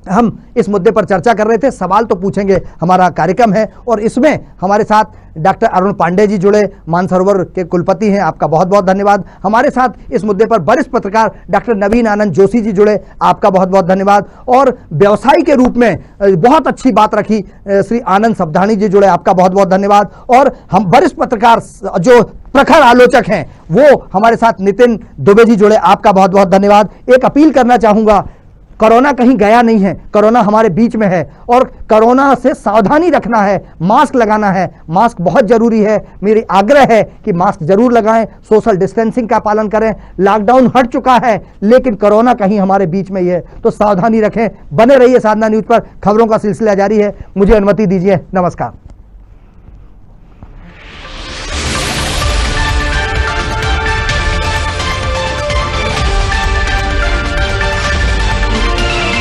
S1: हम इस मुद्दे पर चर्चा कर रहे थे, सवाल तो पूछेंगे, हमारा कार्यक्रम है, और इसमें हमारे साथ डॉक्टर अरुण पांडे जी जुड़े, मानसरोवर के कुलपति हैं, आपका बहुत बहुत धन्यवाद। हमारे साथ इस मुद्दे पर वरिष्ठ पत्रकार डॉक्टर नवीन आनंद जोशी जी जुड़े, आपका बहुत बहुत धन्यवाद। और व्यवसायी के रूप में बहुत अच्छी बात रखी श्री आनंद सब्धानी जी जुड़े, आपका बहुत बहुत धन्यवाद। और हम वरिष्ठ पत्रकार जो प्रखर आलोचक हैं वो हमारे साथ नितिन दुबे जी जुड़े, आपका बहुत बहुत धन्यवाद। एक अपील करना चाहूंगा, कोरोना कहीं गया नहीं है, कोरोना हमारे बीच में है और कोरोना से सावधानी रखना है, मास्क लगाना है, मास्क बहुत जरूरी है। मेरी आग्रह है कि मास्क जरूर लगाएं, सोशल डिस्टेंसिंग का पालन करें। लॉकडाउन हट चुका है लेकिन कोरोना कहीं हमारे बीच में ही है, तो सावधानी रखें। बने रहिए साधना न्यूज पर, खबरों का सिलसिला जारी है। मुझे अनुमति दीजिए, नमस्कार।